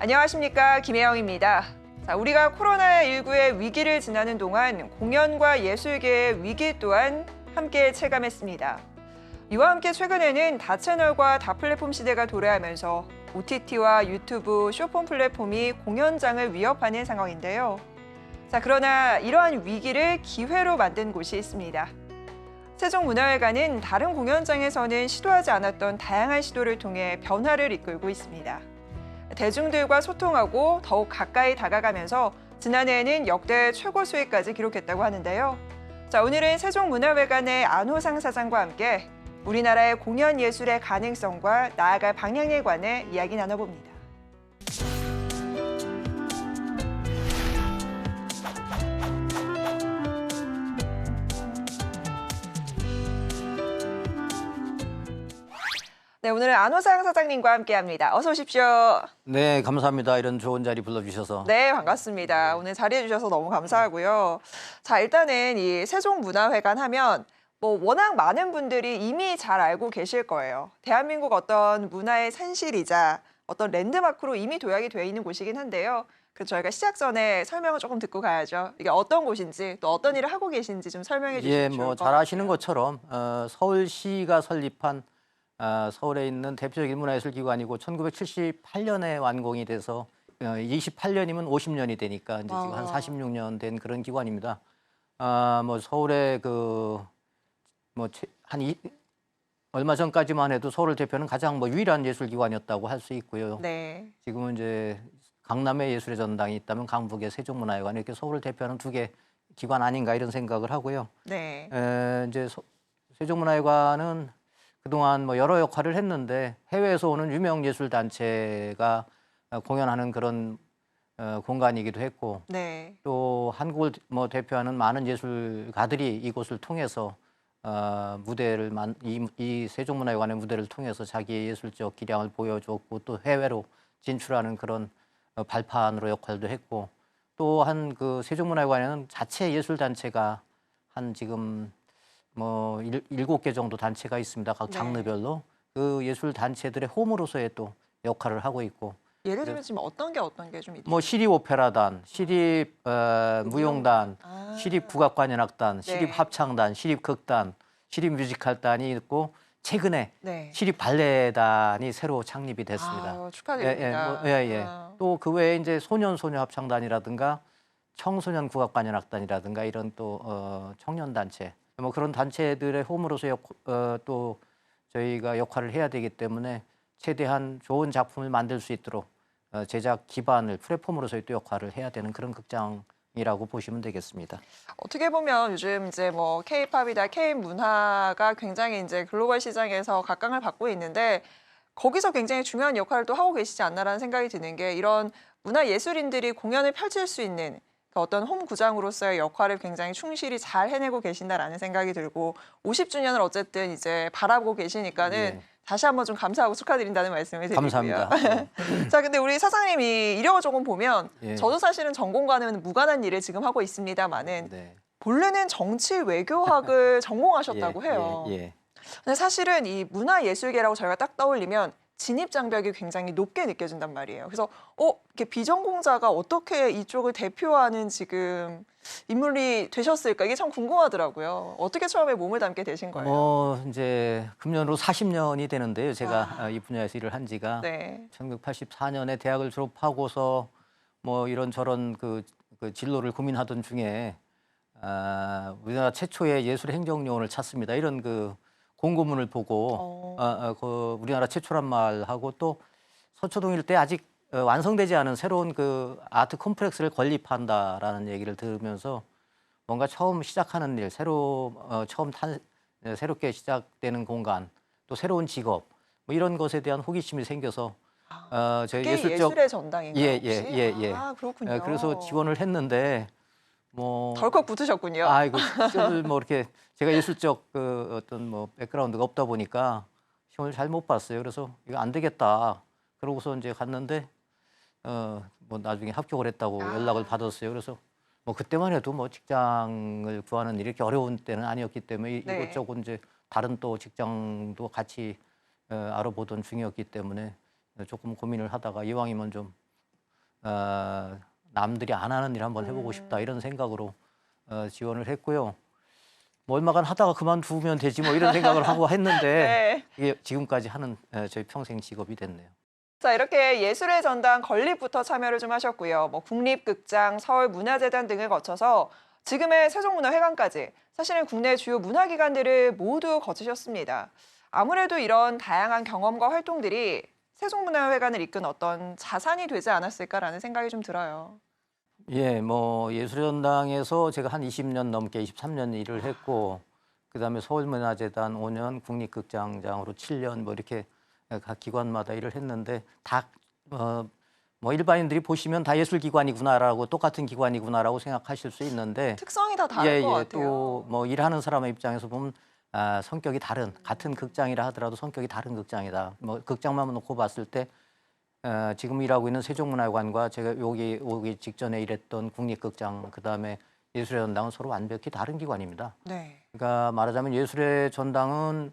안녕하십니까, 김혜영입니다. 자, 우리가 코로나19의 위기를 지나는 동안 공연과 예술계의 위기 또한 함께 체감했습니다. 이와 함께 최근에는 다채널과 다플랫폼 시대가 도래하면서 OTT와 유튜브, 쇼폼 플랫폼이 공연장을 위협하는 상황인데요. 자, 그러나 이러한 위기를 기회로 만든 곳이 있습니다. 세종문화회관은 다른 공연장에서는 시도하지 않았던 다양한 시도를 통해 변화를 이끌고 있습니다. 대중들과 소통하고 더욱 가까이 다가가면서 지난해에는 역대 최고 수익까지 기록했다고 하는데요. 자, 오늘은 세종문화회관의 안호상 사장과 함께 우리나라의 공연 예술의 가능성과 나아갈 방향에 관해 이야기 나눠봅니다. 네, 오늘은 안호상 사장님과 함께합니다. 어서 오십시오. 네, 감사합니다. 이런 좋은 자리 불러주셔서. 네, 반갑습니다. 오늘 자리해 주셔서 너무 감사하고요. 자, 일단은 이 세종문화회관 하면 워낙 많은 분들이 이미 잘 알고 계실 거예요. 대한민국 어떤 문화의 산실이자 어떤 랜드마크로 이미 도약이 되어 있는 곳이긴 한데요. 그래서 저희가 시작 전에 설명을 조금 듣고 가야죠. 이게 어떤 곳인지 또 어떤 일을 하고 계신지 좀 설명해 주시면 좋을 것 잘 아시는 같아요. 것처럼 서울시가 설립한 서울에 있는 대표적인 문화예술기관이고 1978년에 완공이 돼서 28년이면 50년이 되니까 이제 지금 한 46년 된 그런 기관입니다. 서울에 얼마 전까지만 해도 서울을 대표하는 가장 유일한 예술기관이었다고 할 수 있고요. 네. 지금은 이제 강남에 예술의 전당이 있다면 강북에 세종문화회관 이렇게 서울을 대표하는 두 개 기관 아닌가 이런 생각을 하고요. 네. 이제 세종문화회관은 그동안 여러 역할을 했는데 해외에서 오는 유명 예술 단체가 공연하는 그런 공간이기도 했고 네. 또 한국을 대표하는 많은 예술가들이 이곳을 통해서 이 세종문화회관의 무대를 통해서 자기의 예술적 기량을 보여줬고 또 해외로 진출하는 그런 발판으로 역할도 했고 또 그 세종문화회관에는 자체 예술 단체가 한 지금 7개 정도 단체가 있습니다. 각 네. 장르별로 그 예술 단체들의 홈으로서의 또 역할을 하고 있고 예를 들면 지금 어떤 게 좀 있죠? 시립 오페라단, 시립 무용단, 아. 시립 국악관현악단, 시립 네. 합창단, 시립 극단, 시립 뮤지컬단이 있고 최근에 네. 시립 발레단이 새로 창립이 됐습니다. 아유, 축하드립니다. 또 그 외에 이제 소녀 합창단이라든가 청소년 국악관현악단이라든가 이런 또 청년 단체 그런 단체들의 홈으로서 또 저희가 역할을 해야 되기 때문에 최대한 좋은 작품을 만들 수 있도록 제작 기반을 플랫폼으로서의 또 역할을 해야 되는 그런 극장이라고 보시면 되겠습니다. 어떻게 보면 요즘 이제 K-팝이다, K-문화가 굉장히 이제 글로벌 시장에서 각광을 받고 있는데 거기서 굉장히 중요한 역할을 또 하고 계시지 않나라는 생각이 드는 게 이런 문화 예술인들이 공연을 펼칠 수 있는 어떤 홈 구장으로서의 역할을 굉장히 충실히 잘 해내고 계신다라는 생각이 들고 50주년을 어쨌든 이제 바라보고 계시니까는 예. 다시 한번 좀 감사하고 축하드린다는 말씀을 드리고요. 감사합니다. 자, 근데 우리 사장님이 이력을 조금 보면 예. 저도 사실은 전공과는 무관한 일을 지금 하고 있습니다만은 네. 본래는 정치 외교학을 전공하셨다고 해요. 예. 근데 사실은 이 문화예술계라고 저희가 딱 떠올리면 진입 장벽이 굉장히 높게 느껴진단 말이에요. 그래서 이렇게 비전공자가 어떻게 이쪽을 대표하는 지금 인물이 되셨을까? 이게 참 궁금하더라고요. 어떻게 처음에 몸을 담게 되신 거예요? 이제 금년으로 40년이 되는데요. 제가 이 분야에서 일을 한 지가 네. 1984년에 대학을 졸업하고서 이런저런 그 진로를 고민하던 중에 우리나라 최초의 예술의 행정요원을 찾습니다. 이런 그 공고문을 보고 그 우리나라 최초란 말하고 또 서초동 일대 아직 완성되지 않은 새로운 그 아트 컴플렉스를 건립한다라는 얘기를 들으면서 뭔가 처음 시작하는 일, 새롭게 시작되는 공간, 또 새로운 직업 이런 것에 대한 호기심이 생겨서 저희 그게 예술의 전당인가요, 혹시? 예. 아, 그렇군요. 그래서 지원을 했는데 덜컥 붙으셨군요. 이거 시험을 이렇게 제가 예술적 어떤 백그라운드가 없다 보니까 시험을 잘 못 봤어요. 그래서 이거 안 되겠다. 그러고서 이제 갔는데 나중에 합격을 했다고 연락을 받았어요. 그래서 그때만 해도 직장을 구하는 일이 이렇게 어려운 때는 아니었기 때문에 네. 이것저것 이제 다른 또 직장도 같이 알아보던 중이었기 때문에 조금 고민을 하다가 이왕이면 좀 남들이 안 하는 일 한번 해보고 싶다 이런 생각으로 지원을 했고요. 뭐 얼마간 하다가 그만두면 되지 뭐 이런 생각을 하고 했는데 네. 이게 지금까지 하는 저희 평생 직업이 됐네요. 자, 이렇게 예술의 전당 건립부터 참여를 좀 하셨고요. 뭐 국립극장, 서울문화재단 등을 거쳐서 지금의 세종문화회관까지 사실은 국내 주요 문화기관들을 모두 거치셨습니다. 아무래도 이런 다양한 경험과 활동들이 세종문화회관을 이끈 어떤 자산이 되지 않았을까라는 생각이 좀 들어요. 예, 뭐 예술의 전당에서 제가 한 20년 넘게 23년 일을 했고 그다음에 서울문화재단 5년, 국립극장장으로 7년 뭐 이렇게 각 기관마다 일을 했는데 다 뭐 일반인들이 보시면 다 예술기관이구나라고 똑같은 기관이구나라고 생각하실 수 있는데 특성이 다 다를 것 같아요. 또 뭐 일하는 사람의 입장에서 보면 성격이 다른 같은 극장이라 하더라도 성격이 다른 극장이다. 뭐 극장만 놓고 봤을 때 지금 일하고 있는 세종문화회관과 제가 여기 오기 직전에 일했던 국립극장 그다음에 예술의 전당은 서로 완벽히 다른 기관입니다. 네. 그러니까 말하자면 예술의 전당은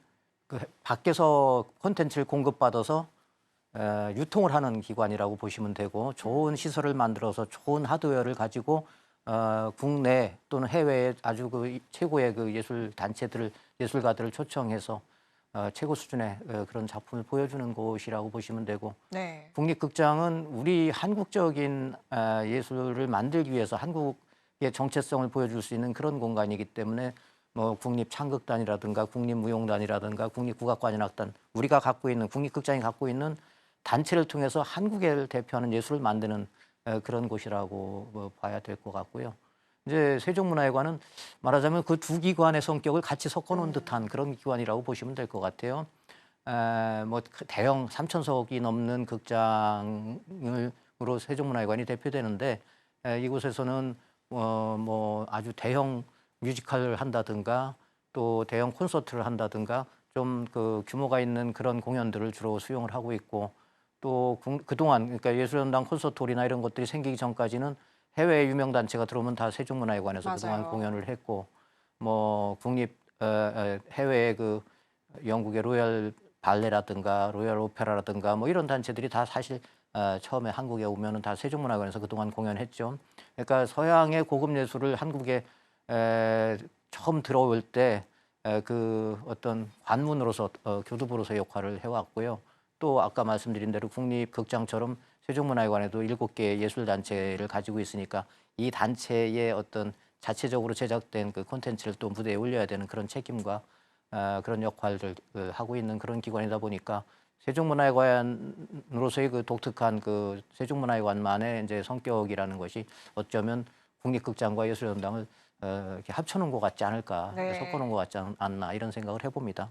그 밖에서 콘텐츠를 공급받아서 유통을 하는 기관이라고 보시면 되고 좋은 시설을 만들어서 좋은 하드웨어를 가지고 국내 또는 해외에 아주 그 최고의 그 예술 단체들을 예술가들을 초청해서 최고 수준의 그런 작품을 보여주는 곳이라고 보시면 되고 네. 국립극장은 우리 한국적인 예술을 만들기 위해서 한국의 정체성을 보여줄 수 있는 그런 공간이기 때문에 뭐 국립창극단이라든가 국립무용단이라든가 국립국악관현악단 우리가 갖고 있는 국립극장이 갖고 있는 단체를 통해서 한국을 대표하는 예술을 만드는 그런 곳이라고 뭐 봐야 될 것 같고요. 이제 세종문화회관은 말하자면 그 두 기관의 성격을 같이 섞어놓은 듯한 그런 기관이라고 보시면 될 것 같아요. 뭐 대형 3,000석이 넘는 극장으로 세종문화회관이 대표되는데 이곳에서는 뭐 아주 대형 뮤지컬을 한다든가 또 대형 콘서트를 한다든가 좀 그 규모가 있는 그런 공연들을 주로 수용을 하고 있고 또 그동안 그러니까 예술전당 콘서트홀이나 이런 것들이 생기기 전까지는 해외 유명 단체가 들어오면 다 세종문화회관에서 그동안 맞아요. 공연을 했고 뭐 국립 해외의 그 영국의 로열 발레라든가 로열 오페라라든가 뭐 이런 단체들이 다 사실 처음에 한국에 오면은 다 세종문화관에서 그동안 공연했죠. 그러니까 서양의 고급 예술을 한국에 처음 들어올 때 그 어떤 관문으로서 교두보로서 역할을 해왔고요. 또 아까 말씀드린 대로 국립극장처럼 세종문화회관에도 7개의 예술단체를 가지고 있으니까 이 단체의 어떤 자체적으로 제작된 그 콘텐츠를 또 무대에 올려야 되는 그런 책임과 그런 역할을 하고 있는 그런 기관이다 보니까 세종문화회관으로서의 그 독특한 그 세종문화회관만의 이제 성격이라는 것이 어쩌면 국립극장과 예술전당을 이렇게 합쳐놓은 것 같지 않을까, 네. 섞어놓은 것 같지 않나 이런 생각을 해봅니다.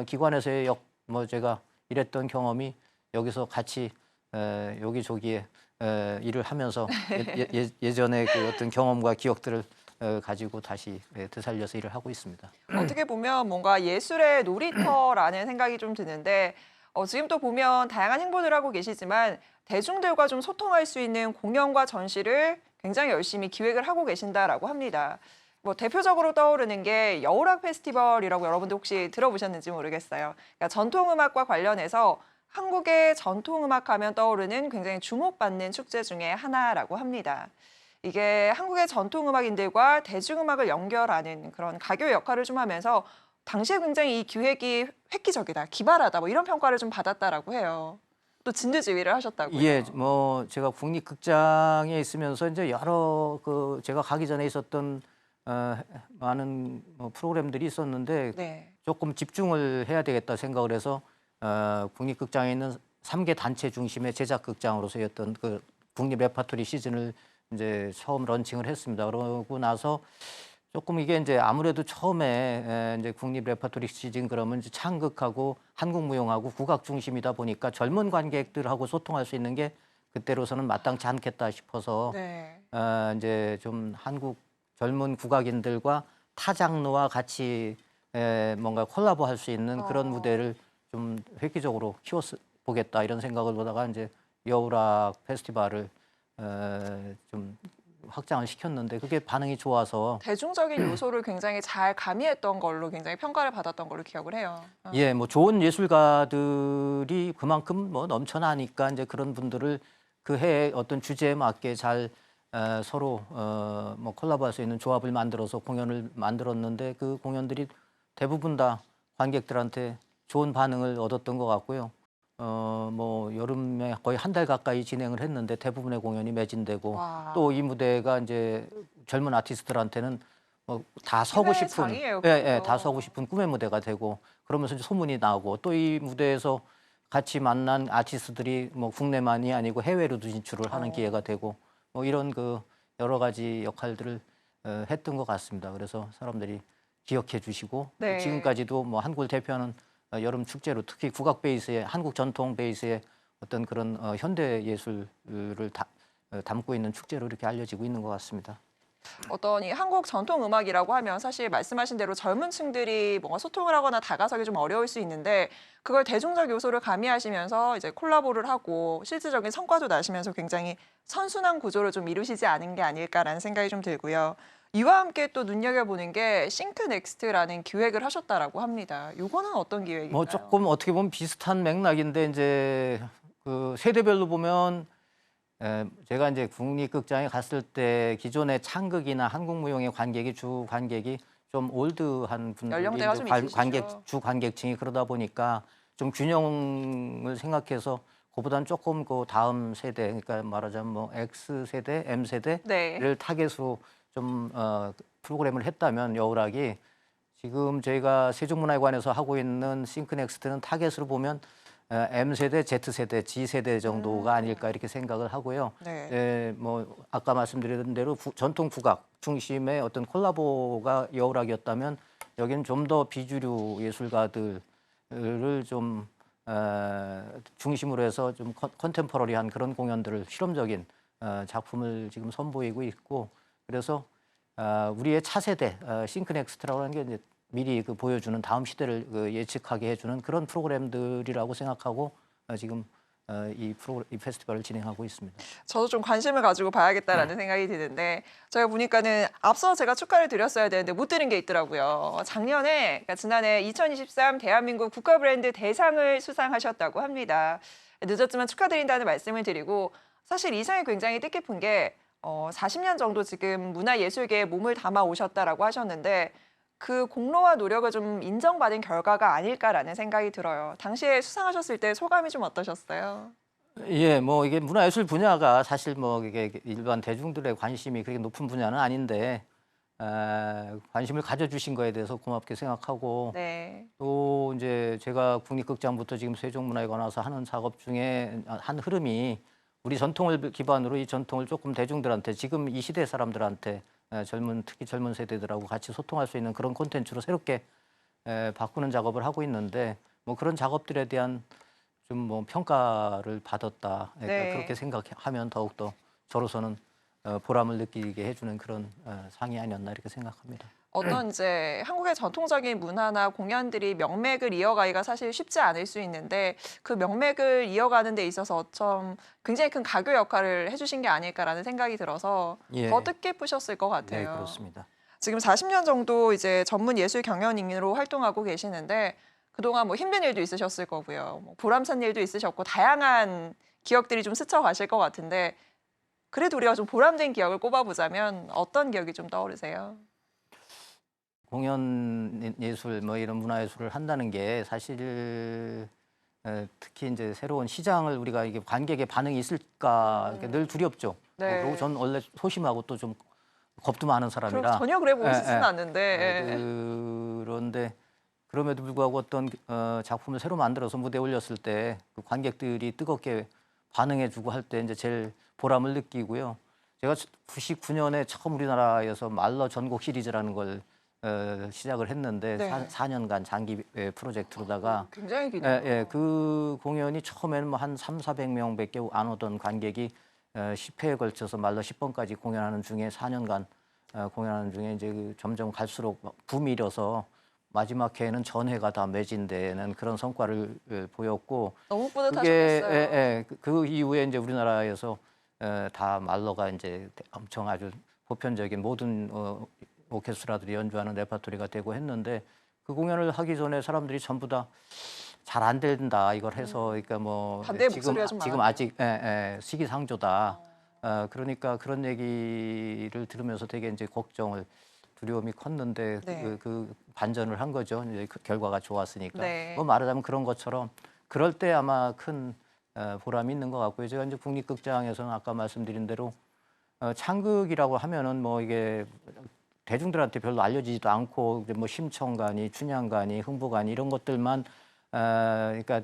기관에서의 뭐 제가 일했던 경험이 여기서 같이 여기저기에 일을 하면서 예전의 그 어떤 경험과 기억들을 가지고 다시 되살려서 일을 하고 있습니다. 어떻게 보면 뭔가 예술의 놀이터라는 생각이 좀 드는데 지금 또 보면 다양한 행보를 하고 계시지만 대중들과 좀 소통할 수 있는 공연과 전시를 굉장히 열심히 기획을 하고 계신다라고 합니다. 뭐 대표적으로 떠오르는 게 여우락 페스티벌이라고 여러분들 혹시 들어보셨는지 모르겠어요. 그러니까 전통음악과 관련해서 한국의 전통음악 하면 떠오르는 굉장히 주목받는 축제 중에 하나라고 합니다. 이게 한국의 전통음악인들과 대중음악을 연결하는 그런 가교 역할을 좀 하면서 당시에 굉장히 이 기획이 획기적이다, 기발하다 뭐 이런 평가를 좀 받았다라고 해요. 또 진두지휘를 하셨다고요. 예, 뭐 제가 국립극장에 있으면서 이제 여러 그 제가 가기 전에 있었던 많은 뭐 프로그램들이 있었는데 네. 조금 집중을 해야 되겠다 생각을 해서 국립극장에 있는 3개 단체 중심의 제작극장으로서였던 그 국립 레퍼토리 시즌을 이제 처음 런칭을 했습니다. 그러고 나서 조금 이게 이제 아무래도 처음에 이제 국립 레퍼토리 시즌 그러면 이제 창극하고 한국무용하고 국악 중심이다 보니까 젊은 관객들하고 소통할 수 있는 게 그때로서는 마땅치 않겠다 싶어서 네. 이제 좀 한국 젊은 국악인들과 타 장르와 같이 뭔가 콜라보할 수 있는 그런 무대를 좀 획기적으로 키워보겠다 이런 생각을 보다가 이제 여우락 페스티벌을 좀 확장을 시켰는데 그게 반응이 좋아서 대중적인 요소를 굉장히 잘 가미했던 걸로 굉장히 평가를 받았던 걸로 기억을 해요. 예, 뭐 좋은 예술가들이 그만큼 뭐 넘쳐나니까 이제 그런 분들을 그 해의 어떤 주제에 맞게 잘 서로 뭐 콜라보할 수 있는 조합을 만들어서 공연을 만들었는데 그 공연들이 대부분 다 관객들한테 좋은 반응을 얻었던 것 같고요. 뭐 여름에 거의 한 달 가까이 진행을 했는데 대부분의 공연이 매진되고 와. 또 이 무대가 이제 젊은 아티스트들한테는 뭐 다 서고 힘의 싶은 장이에요, 예, 예, 다 그죠? 서고 싶은 꿈의 무대가 되고 그러면서 이제 소문이 나고 또 이 무대에서 같이 만난 아티스트들이 뭐 국내만이 아니고 해외로도 진출을 하는 어. 기회가 되고 뭐 이런 그 여러 가지 역할들을 했던 것 같습니다. 그래서 사람들이 기억해 주시고 또 네. 지금까지도 뭐 한국을 대표하는 여름 축제로 특히 국악 베이스의 한국 전통 베이스의 어떤 그런 현대 예술을 담고 있는 축제로 이렇게 알려지고 있는 것 같습니다. 어떤 이 한국 전통 음악이라고 하면 사실 말씀하신 대로 젊은 층들이 뭔가 소통을 하거나 다가서기 좀 어려울 수 있는데 그걸 대중적 요소를 가미하시면서 이제 콜라보를 하고 실질적인 성과도 나시면서 굉장히 선순환 구조를 좀 이루시지 않은 게 아닐까라는 생각이 좀 들고요. 이와 함께 또 눈여겨보는 게 싱크넥스트라는 기획을 하셨다라고 합니다. 요거는 어떤 뭐 기획인가요? 조금 어떻게 보면 비슷한 맥락인데 이제 그 세대별로 보면 제가 이제 국립극장에 갔을 때 기존의 창극이나 한국무용의 관객이 주 관객이 좀 올드한 분들이 연령대가 이제 좀 관객 있으시죠. 주 관객층이 그러다 보니까 좀 균형을 생각해서 그보다는 조금 그 다음 세대 그러니까 말하자면 뭐 X 세대, M 네. 세대를 타겟으로 좀 프로그램을 했다면 여울학이 지금 저희가 세종문화회관에서 하고 있는 싱크넥스트는 타겟으로 보면 M세대, Z세대, G세대 정도가 아닐까 이렇게 생각을 하고요. 네. 뭐 아까 말씀드린 대로 전통 국악 중심의 어떤 콜라보가 여울학이었다면 여기는 좀 더 비주류 예술가들을 좀 중심으로 해서 좀 컨템포러리한 그런 공연들을 실험적인 작품을 지금 선보이고 있고 그래서 우리의 차세대 싱크넥스트라고 하는 게 이제 미리 그 보여주는 다음 시대를 그 예측하게 해주는 그런 프로그램들이라고 생각하고 지금 이 페스티벌을 진행하고 있습니다. 저도 좀 관심을 가지고 봐야겠다라는 생각이 드는데 제가 보니까는 앞서 제가 축하를 드렸어야 되는데 못 드린 게 있더라고요. 작년에 그러니까 지난해 2023 대한민국 국가 브랜드 대상을 수상하셨다고 합니다. 늦었지만 축하드린다는 말씀을 드리고 사실 이상이 굉장히 뜻깊은 게 40년 정도 지금 문화예술계에 몸을 담아 오셨다라고 하셨는데 그 공로와 노력을 좀 인정받은 결과가 아닐까라는 생각이 들어요. 당시에 수상하셨을 때 소감이 좀 어떠셨어요? 예, 뭐 이게 문화예술 분야가 사실 뭐 이게 일반 대중들의 관심이 그렇게 높은 분야는 아닌데 관심을 가져주신 거에 대해서 고맙게 생각하고 네. 또 이제 제가 국립극장부터 지금 세종문화회관 와서 하는 작업 중에 한 흐름이 우리 전통을 기반으로 이 전통을 조금 대중들한테 지금 이 시대 사람들한테 특히 젊은 세대들하고 같이 소통할 수 있는 그런 콘텐츠로 새롭게 바꾸는 작업을 하고 있는데 뭐 그런 작업들에 대한 좀 뭐 평가를 받았다. 그러니까 그렇게 네. 생각하면 더욱더 저로서는 보람을 느끼게 해주는 그런 상이 아니었나 이렇게 생각합니다. 어떤 이제 한국의 전통적인 문화나 공연들이 명맥을 이어가기가 사실 쉽지 않을 수 있는데 그 명맥을 이어가는 데 있어서 좀 굉장히 큰 가교 역할을 해주신 게 아닐까라는 생각이 들어서 더 예, 뜻깊으셨을 것 네, 같아요. 그렇습니다. 지금 40년 정도 이제 전문 예술 경연인으로 활동하고 계시는데 그동안 뭐 힘든 일도 있으셨을 거고요. 뭐 보람찬 일도 있으셨고 다양한 기억들이 좀 스쳐가실 것 같은데 그래도 우리가 좀 보람된 기억을 꼽아보자면 어떤 기억이 좀 떠오르세요? 공연 예술 뭐 이런 문화예술을 한다는 게 사실 특히 이제 새로운 시장을 우리가 이게 관객의 반응이 있을까 이렇게 늘 두렵죠. 그리고 네. 저는 원래 소심하고 또 좀 겁도 많은 그럼 사람이라 전혀 그래 예, 보이시지는 예. 않는데. 예. 그런데 그럼에도 불구하고 어떤 작품을 새로 만들어서 무대에 올렸을 때 그 관객들이 뜨겁게 반응해주고 할 때 이제 제일 보람을 느끼고요. 제가 99년에 처음 우리나라에서 말러 전곡 시리즈라는 걸 시작을 했는데 네. 4년간 장기 프로젝트로다가 굉장히 예, 기네요. 예, 그 공연이 처음에는 뭐 한 300~400명밖에 안 오던 관객이 10회에 걸쳐서 말러 10번까지 공연하는 중에 4년간 공연하는 중에 이제 점점 갈수록 붐이 일어서 마지막 회에는 전회가 다 매진되는 그런 성과를 보였고 너무 그게 예, 뿌듯하셨겠어요. 예, 그 이후에 이제 우리나라에서 다 말러가 이제 엄청 아주 보편적인 모든 오케스트라들이 연주하는 레파토리가 되고 했는데 그 공연을 하기 전에 사람들이 전부 다 잘 안 된다 이걸 해서 그러니까 뭐 반대의 목소리가 좀 지금 많았네요. 아직 시기상조다. 그러니까 그런 얘기를 들으면서 되게 이제 걱정을 두려움이 컸는데 네. 그 반전을 한 거죠. 이제 그 결과가 좋았으니까. 네. 뭐 말하자면 그런 것처럼 그럴 때 아마 큰 보람이 있는 것 같고요. 제가 이제 국립극장에서는 아까 말씀드린 대로 창극이라고 하면은 뭐 이게 대중들한테 별로 알려지지도 않고 이제 뭐 심청가니 춘향가니 흥부가니 이런 것들만 그러니까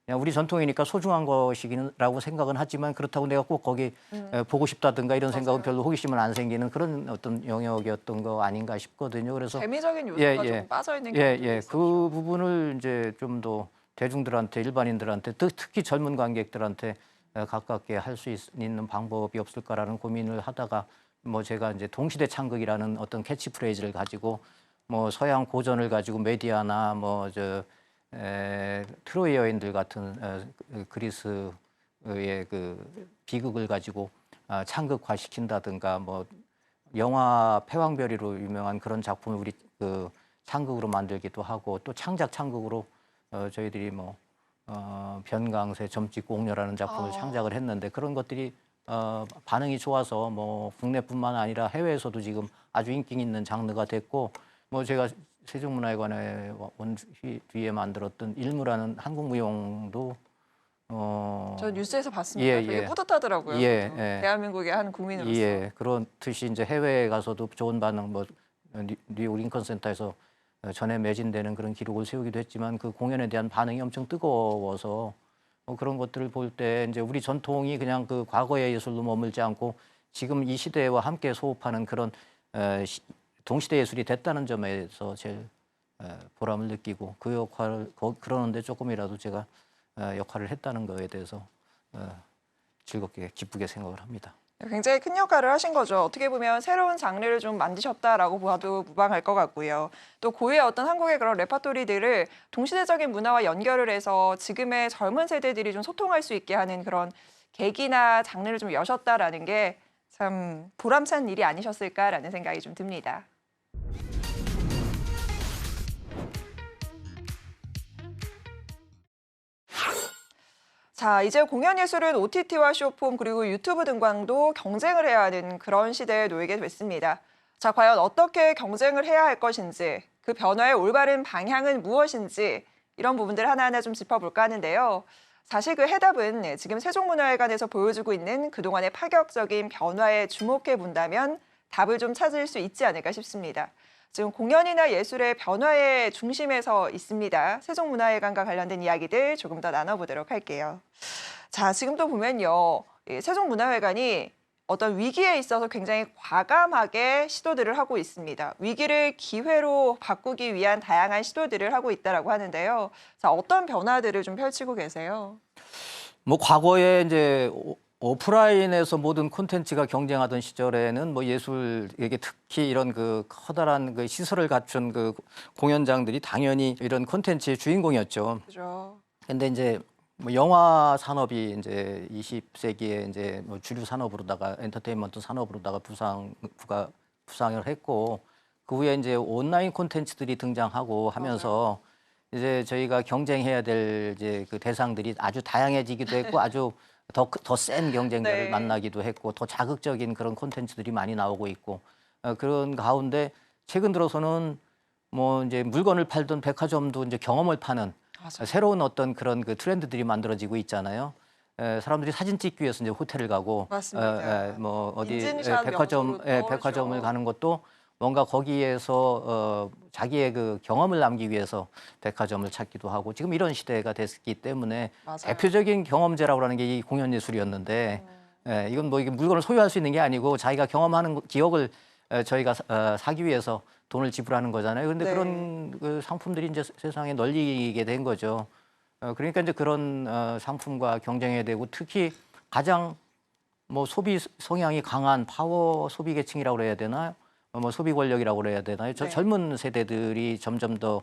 그냥 우리 전통이니까 소중한 것이라고 생각은 하지만 그렇다고 내가 꼭 거기 보고 싶다든가 이런 생각은 맞아요. 별로 호기심은 안 생기는 그런 어떤 영역이었던 거 아닌가 싶거든요. 그래서 재미적인 요소가 예, 조금 예. 빠져 있는 예, 경우도 예. 있었죠. 그 부분을 이제 좀 더 대중들한테 일반인들한테 특히 젊은 관객들한테 가깝게 할 수 있는 방법이 없을까라는 고민을 하다가 뭐 제가 이제 동시대 창극이라는 어떤 캐치프레이즈를 가지고 뭐 서양 고전을 가지고 메디아나 뭐 트로이 여인들 같은 그리스의 그 비극을 가지고 창극화 시킨다든가 뭐 영화 패왕별이로 유명한 그런 작품을 우리 그 창극으로 만들기도 하고 또 창작 창극으로 저희들이 뭐 변강세 점찍고 옥녀라는 작품을 창작을 했는데 그런 것들이 반응이 좋아서 뭐 국내뿐만 아니라 해외에서도 지금 아주 인기 있는 장르가 됐고 뭐 제가 세종문화회관에 온 뒤에 만들었던 일무라는 한국 무용도 저 뉴스에서 봤습니다. 예, 되게 예. 뿌듯하더라고요. 예, 저도 예. 대한민국의 한 국민으로서. 예, 그렇듯이 이제 해외에 가서도 좋은 반응, 뭐 뉴욕 링컨 센터에서 전에 매진되는 그런 기록을 세우기도 했지만 그 공연에 대한 반응이 엄청 뜨거워서 그런 것들을 볼 때 이제 우리 전통이 그냥 그 과거의 예술로 머물지 않고 지금 이 시대와 함께 소흡하는 그런 동시대 예술이 됐다는 점에서 제일 보람을 느끼고 그 역할을 그러는데 조금이라도 제가 역할을 했다는 거에 대해서 즐겁게 기쁘게 생각을 합니다. 굉장히 큰 역할을 하신 거죠. 어떻게 보면 새로운 장르를 좀 만드셨다라고 봐도 무방할 것 같고요. 또 고유의 어떤 한국의 그런 레퍼토리들을 동시대적인 문화와 연결을 해서 지금의 젊은 세대들이 좀 소통할 수 있게 하는 그런 계기나 장르를 좀 여셨다라는 게 참 보람찬 일이 아니셨을까라는 생각이 좀 듭니다. 자, 이제 공연 예술은 OTT와 쇼폼 그리고 유튜브 등과도 경쟁을 해야 하는 그런 시대에 놓이게 됐습니다. 자, 과연 어떻게 경쟁을 해야 할 것인지, 그 변화의 올바른 방향은 무엇인지 이런 부분들 하나하나 좀 짚어볼까 하는데요. 사실 그 해답은 지금 세종문화회관에서 보여주고 있는 그동안의 파격적인 변화에 주목해 본다면 답을 좀 찾을 수 있지 않을까 싶습니다. 지금 공연이나 예술의 변화의 중심에서 있습니다. 세종문화회관과 관련된 이야기들 조금 더 나눠보도록 할게요. 자, 지금도 보면요. 이 세종문화회관이 어떤 위기에 있어서 굉장히 과감하게 시도들을 하고 있습니다. 위기를 기회로 바꾸기 위한 다양한 시도들을 하고 있다라고 하는데요. 자, 어떤 변화들을 좀 펼치고 계세요? 뭐 과거에 이제 오프라인에서 모든 콘텐츠가 경쟁하던 시절에는 뭐 예술 이게 특히 이런 그 커다란 그 시설을 갖춘 그 공연장들이 당연히 이런 콘텐츠의 주인공이었죠. 그죠? 근데 이제 뭐 영화 산업이 이제 20세기에 이제 뭐 주류 산업으로다가 엔터테인먼트 산업으로다가 부상을 했고 그 후에 이제 온라인 콘텐츠들이 등장하고 하면서 이제 저희가 경쟁해야 될 이제 그 대상들이 아주 다양해지기도 했고 아주 더 센 경쟁자를 네. 만나기도 했고 더 자극적인 그런 콘텐츠들이 많이 나오고 있고 그런 가운데 최근 들어서는 뭐 이제 물건을 팔던 백화점도 이제 경험을 파는 맞아요. 새로운 어떤 그런 그 트렌드들이 만들어지고 있잖아요. 사람들이 사진 찍기 위해서 이제 호텔을 가고 맞습니다. 뭐 어디 인증샷 명소로 백화점을 떠오르죠. 가는 것도 뭔가 거기에서 자기의 그 경험을 남기기 위해서 백화점을 찾기도 하고 지금 이런 시대가 됐기 때문에 맞아요. 대표적인 경험제라고 하는 게 이 공연 예술이었는데 이건 뭐 이게 물건을 소유할 수 있는 게 아니고 자기가 경험하는 기억을 저희가 사기 위해서 돈을 지불하는 거잖아요. 그런데 네. 그런 그 상품들이 이제 세상에 널리게 된 거죠. 그러니까 이제 그런 상품과 경쟁해야 되고 특히 가장 뭐 소비 성향이 강한 파워 소비 계층이라고 그래야 되나요? 뭐 소비 권력이라고 그래야 되나요? 네. 젊은 세대들이 점점 더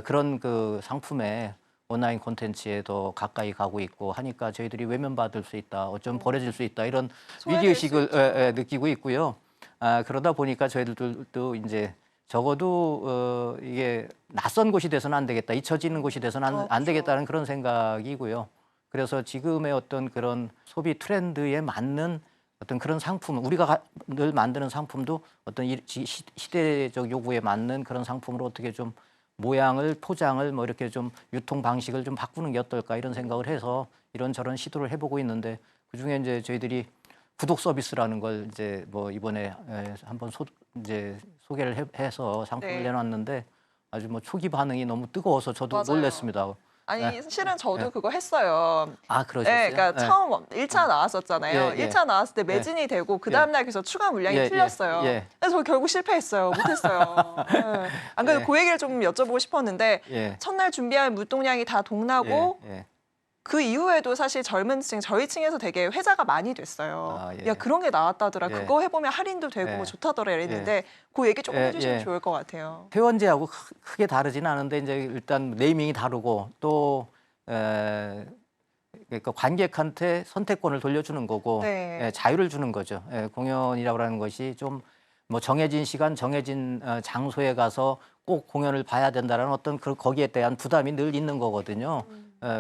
그런 그 상품에 온라인 콘텐츠에 더 가까이 가고 있고 하니까 저희들이 외면받을 수 있다, 어쩌면 버려질 수 있다 이런 소외될 수 위기의식을 있죠. 느끼고 있고요. 그러다 보니까 저희들도 이제 적어도 이게 낯선 곳이 돼서는 안 되겠다, 잊혀지는 곳이 돼서는 안 그렇죠. 되겠다는 그런 생각이고요. 그래서 지금의 어떤 그런 소비 트렌드에 맞는 어떤 그런 상품, 우리가 늘 만드는 상품도 어떤 시대적 요구에 맞는 그런 상품으로 어떻게 좀 모양을, 포장을 뭐 이렇게 좀 유통 방식을 좀 바꾸는 게 어떨까 이런 생각을 해서 이런저런 시도를 해보고 있는데, 그중에 이제 저희들이 구독 서비스라는 걸 이제 뭐 이번에 한번 이제 소개를 해서 상품을 네. 내놨는데, 아주 뭐 초기 반응이 너무 뜨거워서 저도 맞아요. 놀랐습니다. 아니 네. 실은 저도 네. 그거 했어요. 아, 그러셨어요? 네, 그러니까 네. 처음 1차 나왔었잖아요. 예, 예. 1차 나왔을 때 예. 매진이 되고 그 예. 다음 날 그래서 추가 물량이 예, 예, 풀렸어요. 예. 그래서 저 결국 실패했어요. 못했어요. 네. 안 그래도 예. 그 얘기를 좀 여쭤보고 싶었는데 예. 첫날 준비한 물동량이 다 동나고 예, 예. 그 이후에도 사실 젊은 층, 저희 층에서 되게 회자가 많이 됐어요. 아, 예. 야, 그런 게 나왔다더라. 예. 그거 해보면 할인도 되고 예. 뭐 좋다더라 이랬는데 그 얘기 조금 예, 해주시면 예. 좋을 것 같아요. 회원제하고 크게 다르진 않은데, 이제 일단 네이밍이 다르고 또 그러니까 관객한테 선택권을 돌려주는 거고, 네. 자유를 주는 거죠. 공연이라고 하는 것이 좀 뭐 정해진 시간, 정해진 장소에 가서 꼭 공연을 봐야 된다라는 어떤 거기에 대한 부담이 늘 있는 거거든요.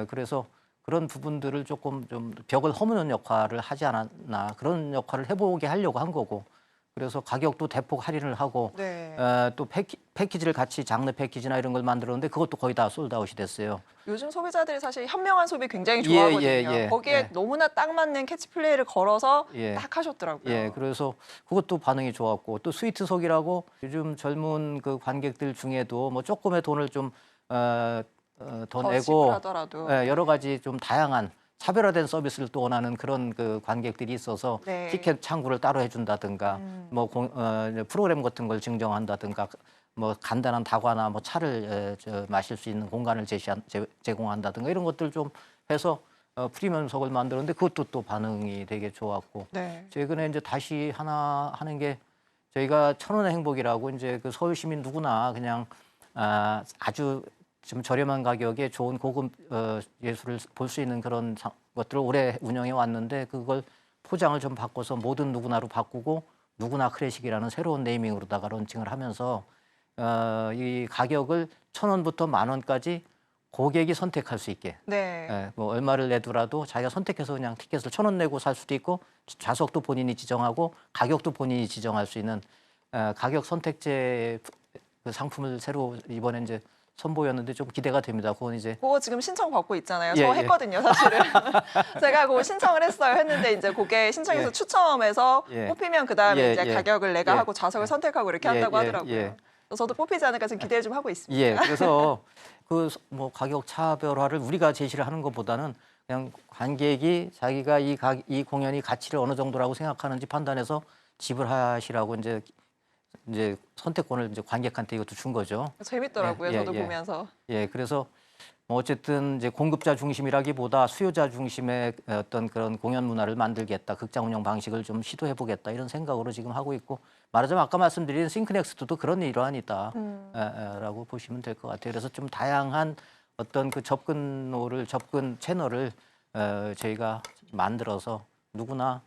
그래서 그런 부분들을 조금 좀 벽을 허무는 역할을 하지 않았나, 그런 역할을 해보게 하려고 한 거고, 그래서 가격도 대폭 할인을 하고, 네. 또 패키지를 같이 장르 패키지나 이런 걸 만들었는데 그것도 거의 다 솔드아웃이 됐어요. 요즘 소비자들이 사실 현명한 소비 굉장히 예, 좋아하거든요. 예. 거기에 너무나 딱 맞는 캐치플레이를 걸어서 예. 딱 하셨더라고요. 예, 그래서 그것도 반응이 좋았고, 또 스위트석이라고 요즘 젊은 그 관객들 중에도 뭐 조금의 돈을 좀 더 내고 지불하더라도. 여러 가지 좀 다양한 차별화된 서비스를 또 원하는 그런 그 관객들이 있어서 네. 티켓 창구를 따로 해준다든가, 뭐 프로그램 같은 걸 증정한다든가, 뭐 간단한 다과나 뭐 차를 마실 수 있는 공간을 제공한다든가 이런 것들 좀 해서 프리미엄석을 만들었는데 그것도 또 반응이 되게 좋았고, 네. 최근에 이제 다시 하나 하는 게, 저희가 천원의 행복이라고 이제 그 서울 시민 누구나 그냥 아주 좀 저렴한 가격에 좋은 고급 예술을 볼 수 있는 그런 것들을 오래 운영해 왔는데, 그걸 포장을 좀 바꿔서 모든 누구나로 바꾸고 누구나 클래식이라는 새로운 네이밍으로다가 론칭을 하면서 이 가격을 1,000원부터 10,000원까지 고객이 선택할 수 있게, 네. 뭐 얼마를 내더라도 자기가 선택해서 그냥 티켓을 1,000원 내고 살 수도 있고, 좌석도 본인이 지정하고 가격도 본인이 지정할 수 있는 가격 선택제 그 상품을 새로 이번에 이제 선보였는데 좀 기대가 됩니다. 그건 이제 그거 지금 신청 받고 있잖아요. 예, 저 예. 했거든요, 사실은. 제가 그거 신청을 했어요. 했는데 이제 그게 신청해서 예. 추첨해서 예. 뽑히면 그다음에 예, 이제 예. 가격을 내가 예. 하고 좌석을 선택하고 이렇게 예, 한다고 예, 하더라고요. 예. 저도 뽑히지 않을까 지금 기대를 좀 하고 있습니다. 예, 그래서 그 뭐 가격 차별화를 우리가 제시를 하는 것보다는 그냥 관객이 자기가 이 공연이 가치를 어느 정도라고 생각하는지 판단해서 지불하시라고 이제 선택권을 이제 관객한테 이것도 준 거죠. 재밌더라고요. 예, 저도 예. 보면서. 예, 그래서 뭐 어쨌든 이제 공급자 중심이라기보다 수요자 중심의 어떤 그런 공연 문화를 만들겠다, 극장 운영 방식을 좀 시도해 보겠다, 이런 생각으로 지금 하고 있고, 말하자면 아까 말씀드린 싱크넥스트도 그런 일환이다라고 보시면 될 것 같아요. 그래서 좀 다양한 어떤 그 접근 채널을 저희가 만들어서 누구나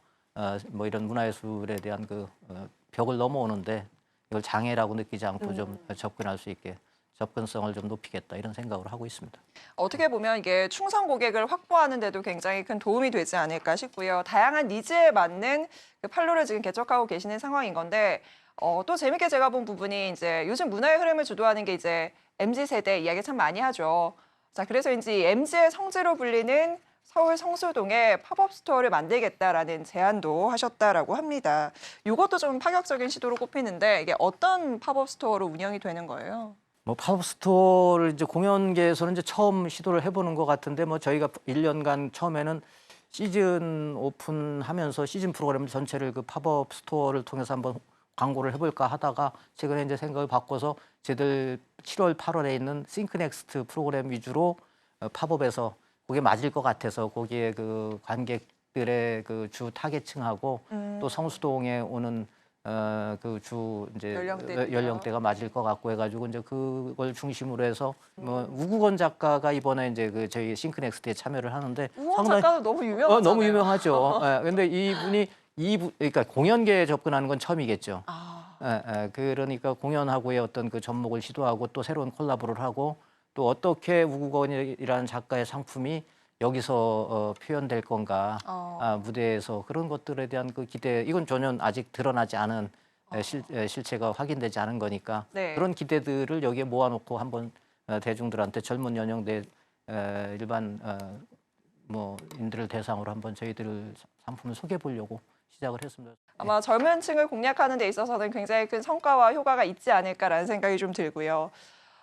뭐 이런 문화예술에 대한 그 벽을 넘어오는데 이걸 장애라고 느끼지 않고 좀 접근할 수 있게, 접근성을 좀 높이겠다, 이런 생각으로 하고 있습니다. 어떻게 보면 이게 충성 고객을 확보하는 데도 굉장히 큰 도움이 되지 않을까 싶고요. 다양한 니즈에 맞는 그 판로를 지금 개척하고 계시는 상황인 건데, 또 재밌게 제가 본 부분이 이제 요즘 문화의 흐름을 주도하는 게 이제 MZ 세대 이야기 참 많이 하죠. 자, 그래서인지 MZ의 성지로 불리는 서울 성수동에 팝업 스토어를 만들겠다라는 제안도 하셨다라고 합니다. 이것도 좀 파격적인 시도로 꼽히는데, 이게 어떤 팝업 스토어로 운영이 되는 거예요? 뭐 팝업 스토어를 이제 공연계에서는 이제 처음 시도를 해보는 것 같은데, 뭐 저희가 1년간 처음에는 시즌 오픈하면서 시즌 프로그램 전체를 그 팝업 스토어를 통해서 한번 광고를 해볼까 하다가, 최근에 이제 생각을 바꿔서 저희들 7월, 8월에 있는 싱크넥스트 프로그램 위주로 팝업에서 그게 맞을 것 같아서 거기에 그 관객들의 그 주 타겟층하고 또 성수동에 오는 그 주 이제 연령대가 맞을 것 같고 해가지고 이제 그걸 중심으로 해서 뭐 우구건 작가가 이번에 이제 그 저희 싱크넥스트에 참여를 하는데, 우원 작가도 너무 유명하잖아요. 너무 유명하죠. 근데 이분이 그러니까 공연계에 접근하는 건 처음이겠죠. 아. 그러니까 공연하고의 어떤 그 접목을 시도하고 또 새로운 콜라보를 하고 또 어떻게 우국원이라는 작가의 상품이 여기서 표현될 건가 무대에서 그런 것들에 대한 그 기대 이건 전혀 아직 드러나지 않은 실체가 확인되지 않은 거니까 네. 그런 기대들을 여기에 모아놓고 한번 대중들한테 젊은 연령대 일반 뭐 인들을 대상으로 한번 저희들 상품을 소개해 보려고 시작을 했습니다. 아마 젊은 층을 공략하는 데 있어서는 굉장히 큰 성과와 효과가 있지 않을까라는 생각이 좀 들고요.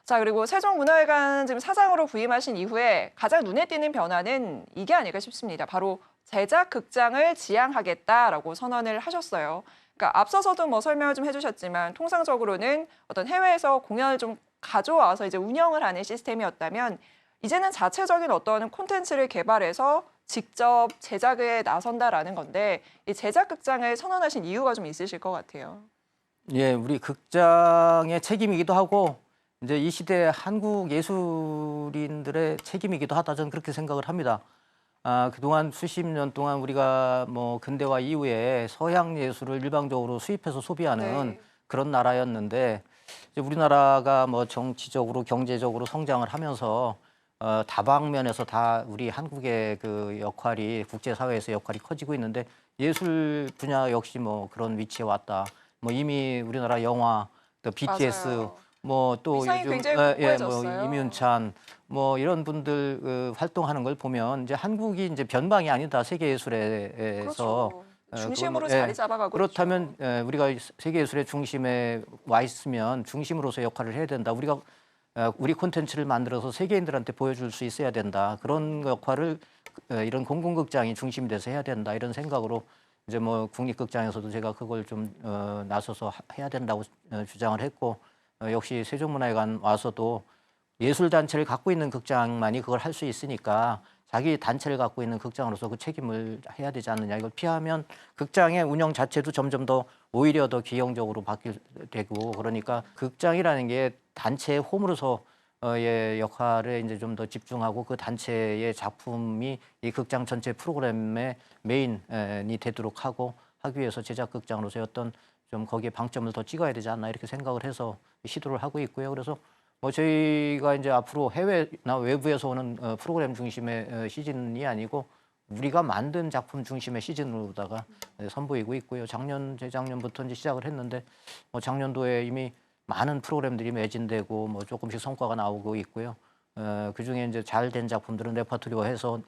자, 그리고 세종문화회관 지금 사장으로 부임하신 이후에 가장 눈에 띄는 변화는 이게 아닐까 싶습니다. 바로 제작 극장을 지향하겠다라고 선언을 하셨어요. 그러니까 앞서서도 뭐 설명을 좀 해주셨지만 통상적으로는 어떤 해외에서 공연을 좀 가져와서 이제 운영을 하는 시스템이었다면 이제는 자체적인 어떤 콘텐츠를 개발해서 직접 제작에 나선다라는 건데 이 제작 극장을 선언하신 이유가 좀 있으실 것 같아요. 예, 우리 극장의 책임이기도 하고 이제 이 시대 한국 예술인들의 책임이기도 하다 저는 그렇게 생각을 합니다. 그동안 수십 년 동안 우리가 뭐 근대화 이후에 서양 예술을 일방적으로 수입해서 소비하는 네. 그런 나라였는데 이제 우리나라가 뭐 정치적으로 경제적으로 성장을 하면서 다방면에서 다 우리 한국의 그 역할이 국제사회에서 역할이 커지고 있는데 예술 분야 역시 뭐 그런 위치에 왔다. 뭐 이미 우리나라 영화, 또 BTS, 맞아요. 뭐 또 위상이 요즘 굉장히 뭐 공고해졌어요. 임윤찬 뭐 이런 분들 활동하는 걸 보면 이제 한국이 이제 변방이 아니다 세계 예술에서 그렇죠. 중심으로 자리 잡아가고 그렇다면 있죠. 우리가 세계 예술의 중심에 와 있으면 중심으로서 역할을 해야 된다. 우리가 우리 콘텐츠를 만들어서 세계인들한테 보여줄 수 있어야 된다. 그런 역할을 이런 공공극장이 중심이 돼서 해야 된다. 이런 생각으로 이제 뭐 국립극장에서도 제가 그걸 좀 나서서 해야 된다고 주장을 했고 역시 세종문화회관 와서도 예술단체를 갖고 있는 극장만이 그걸 할 수 있으니까 자기 단체를 갖고 있는 극장으로서 그 책임을 해야 되지 않느냐. 이걸 피하면 극장의 운영 자체도 점점 더 오히려 더 기형적으로 바뀔 되고 그러니까 극장이라는 게 단체의 홈으로서 의 역할에 이제 좀 더 집중하고 그 단체의 작품이 이 극장 전체 프로그램의 메인이 되도록 하기 위해서 제작 극장으로서의 어떤 좀 거기에 방점을 더 찍어야 되지 않나 이렇게 생각을 해서 시도를 하고 있고요. 그래서 뭐 저희가 이제 앞으로 해외나 외부에서 오는 프로그램 중심의 시즌이 아니고 우리가 만든 작품 중심의 시즌으로다가 선보이고 있고요. 작년, 재작년부터 이제 시작을 했는데 뭐 작년도에 이미 많은 프로그램들이 매진되고 뭐 조금씩 성과가 나오고 있고요. 그중에 이제 잘 된 작품들은 레퍼토리화해서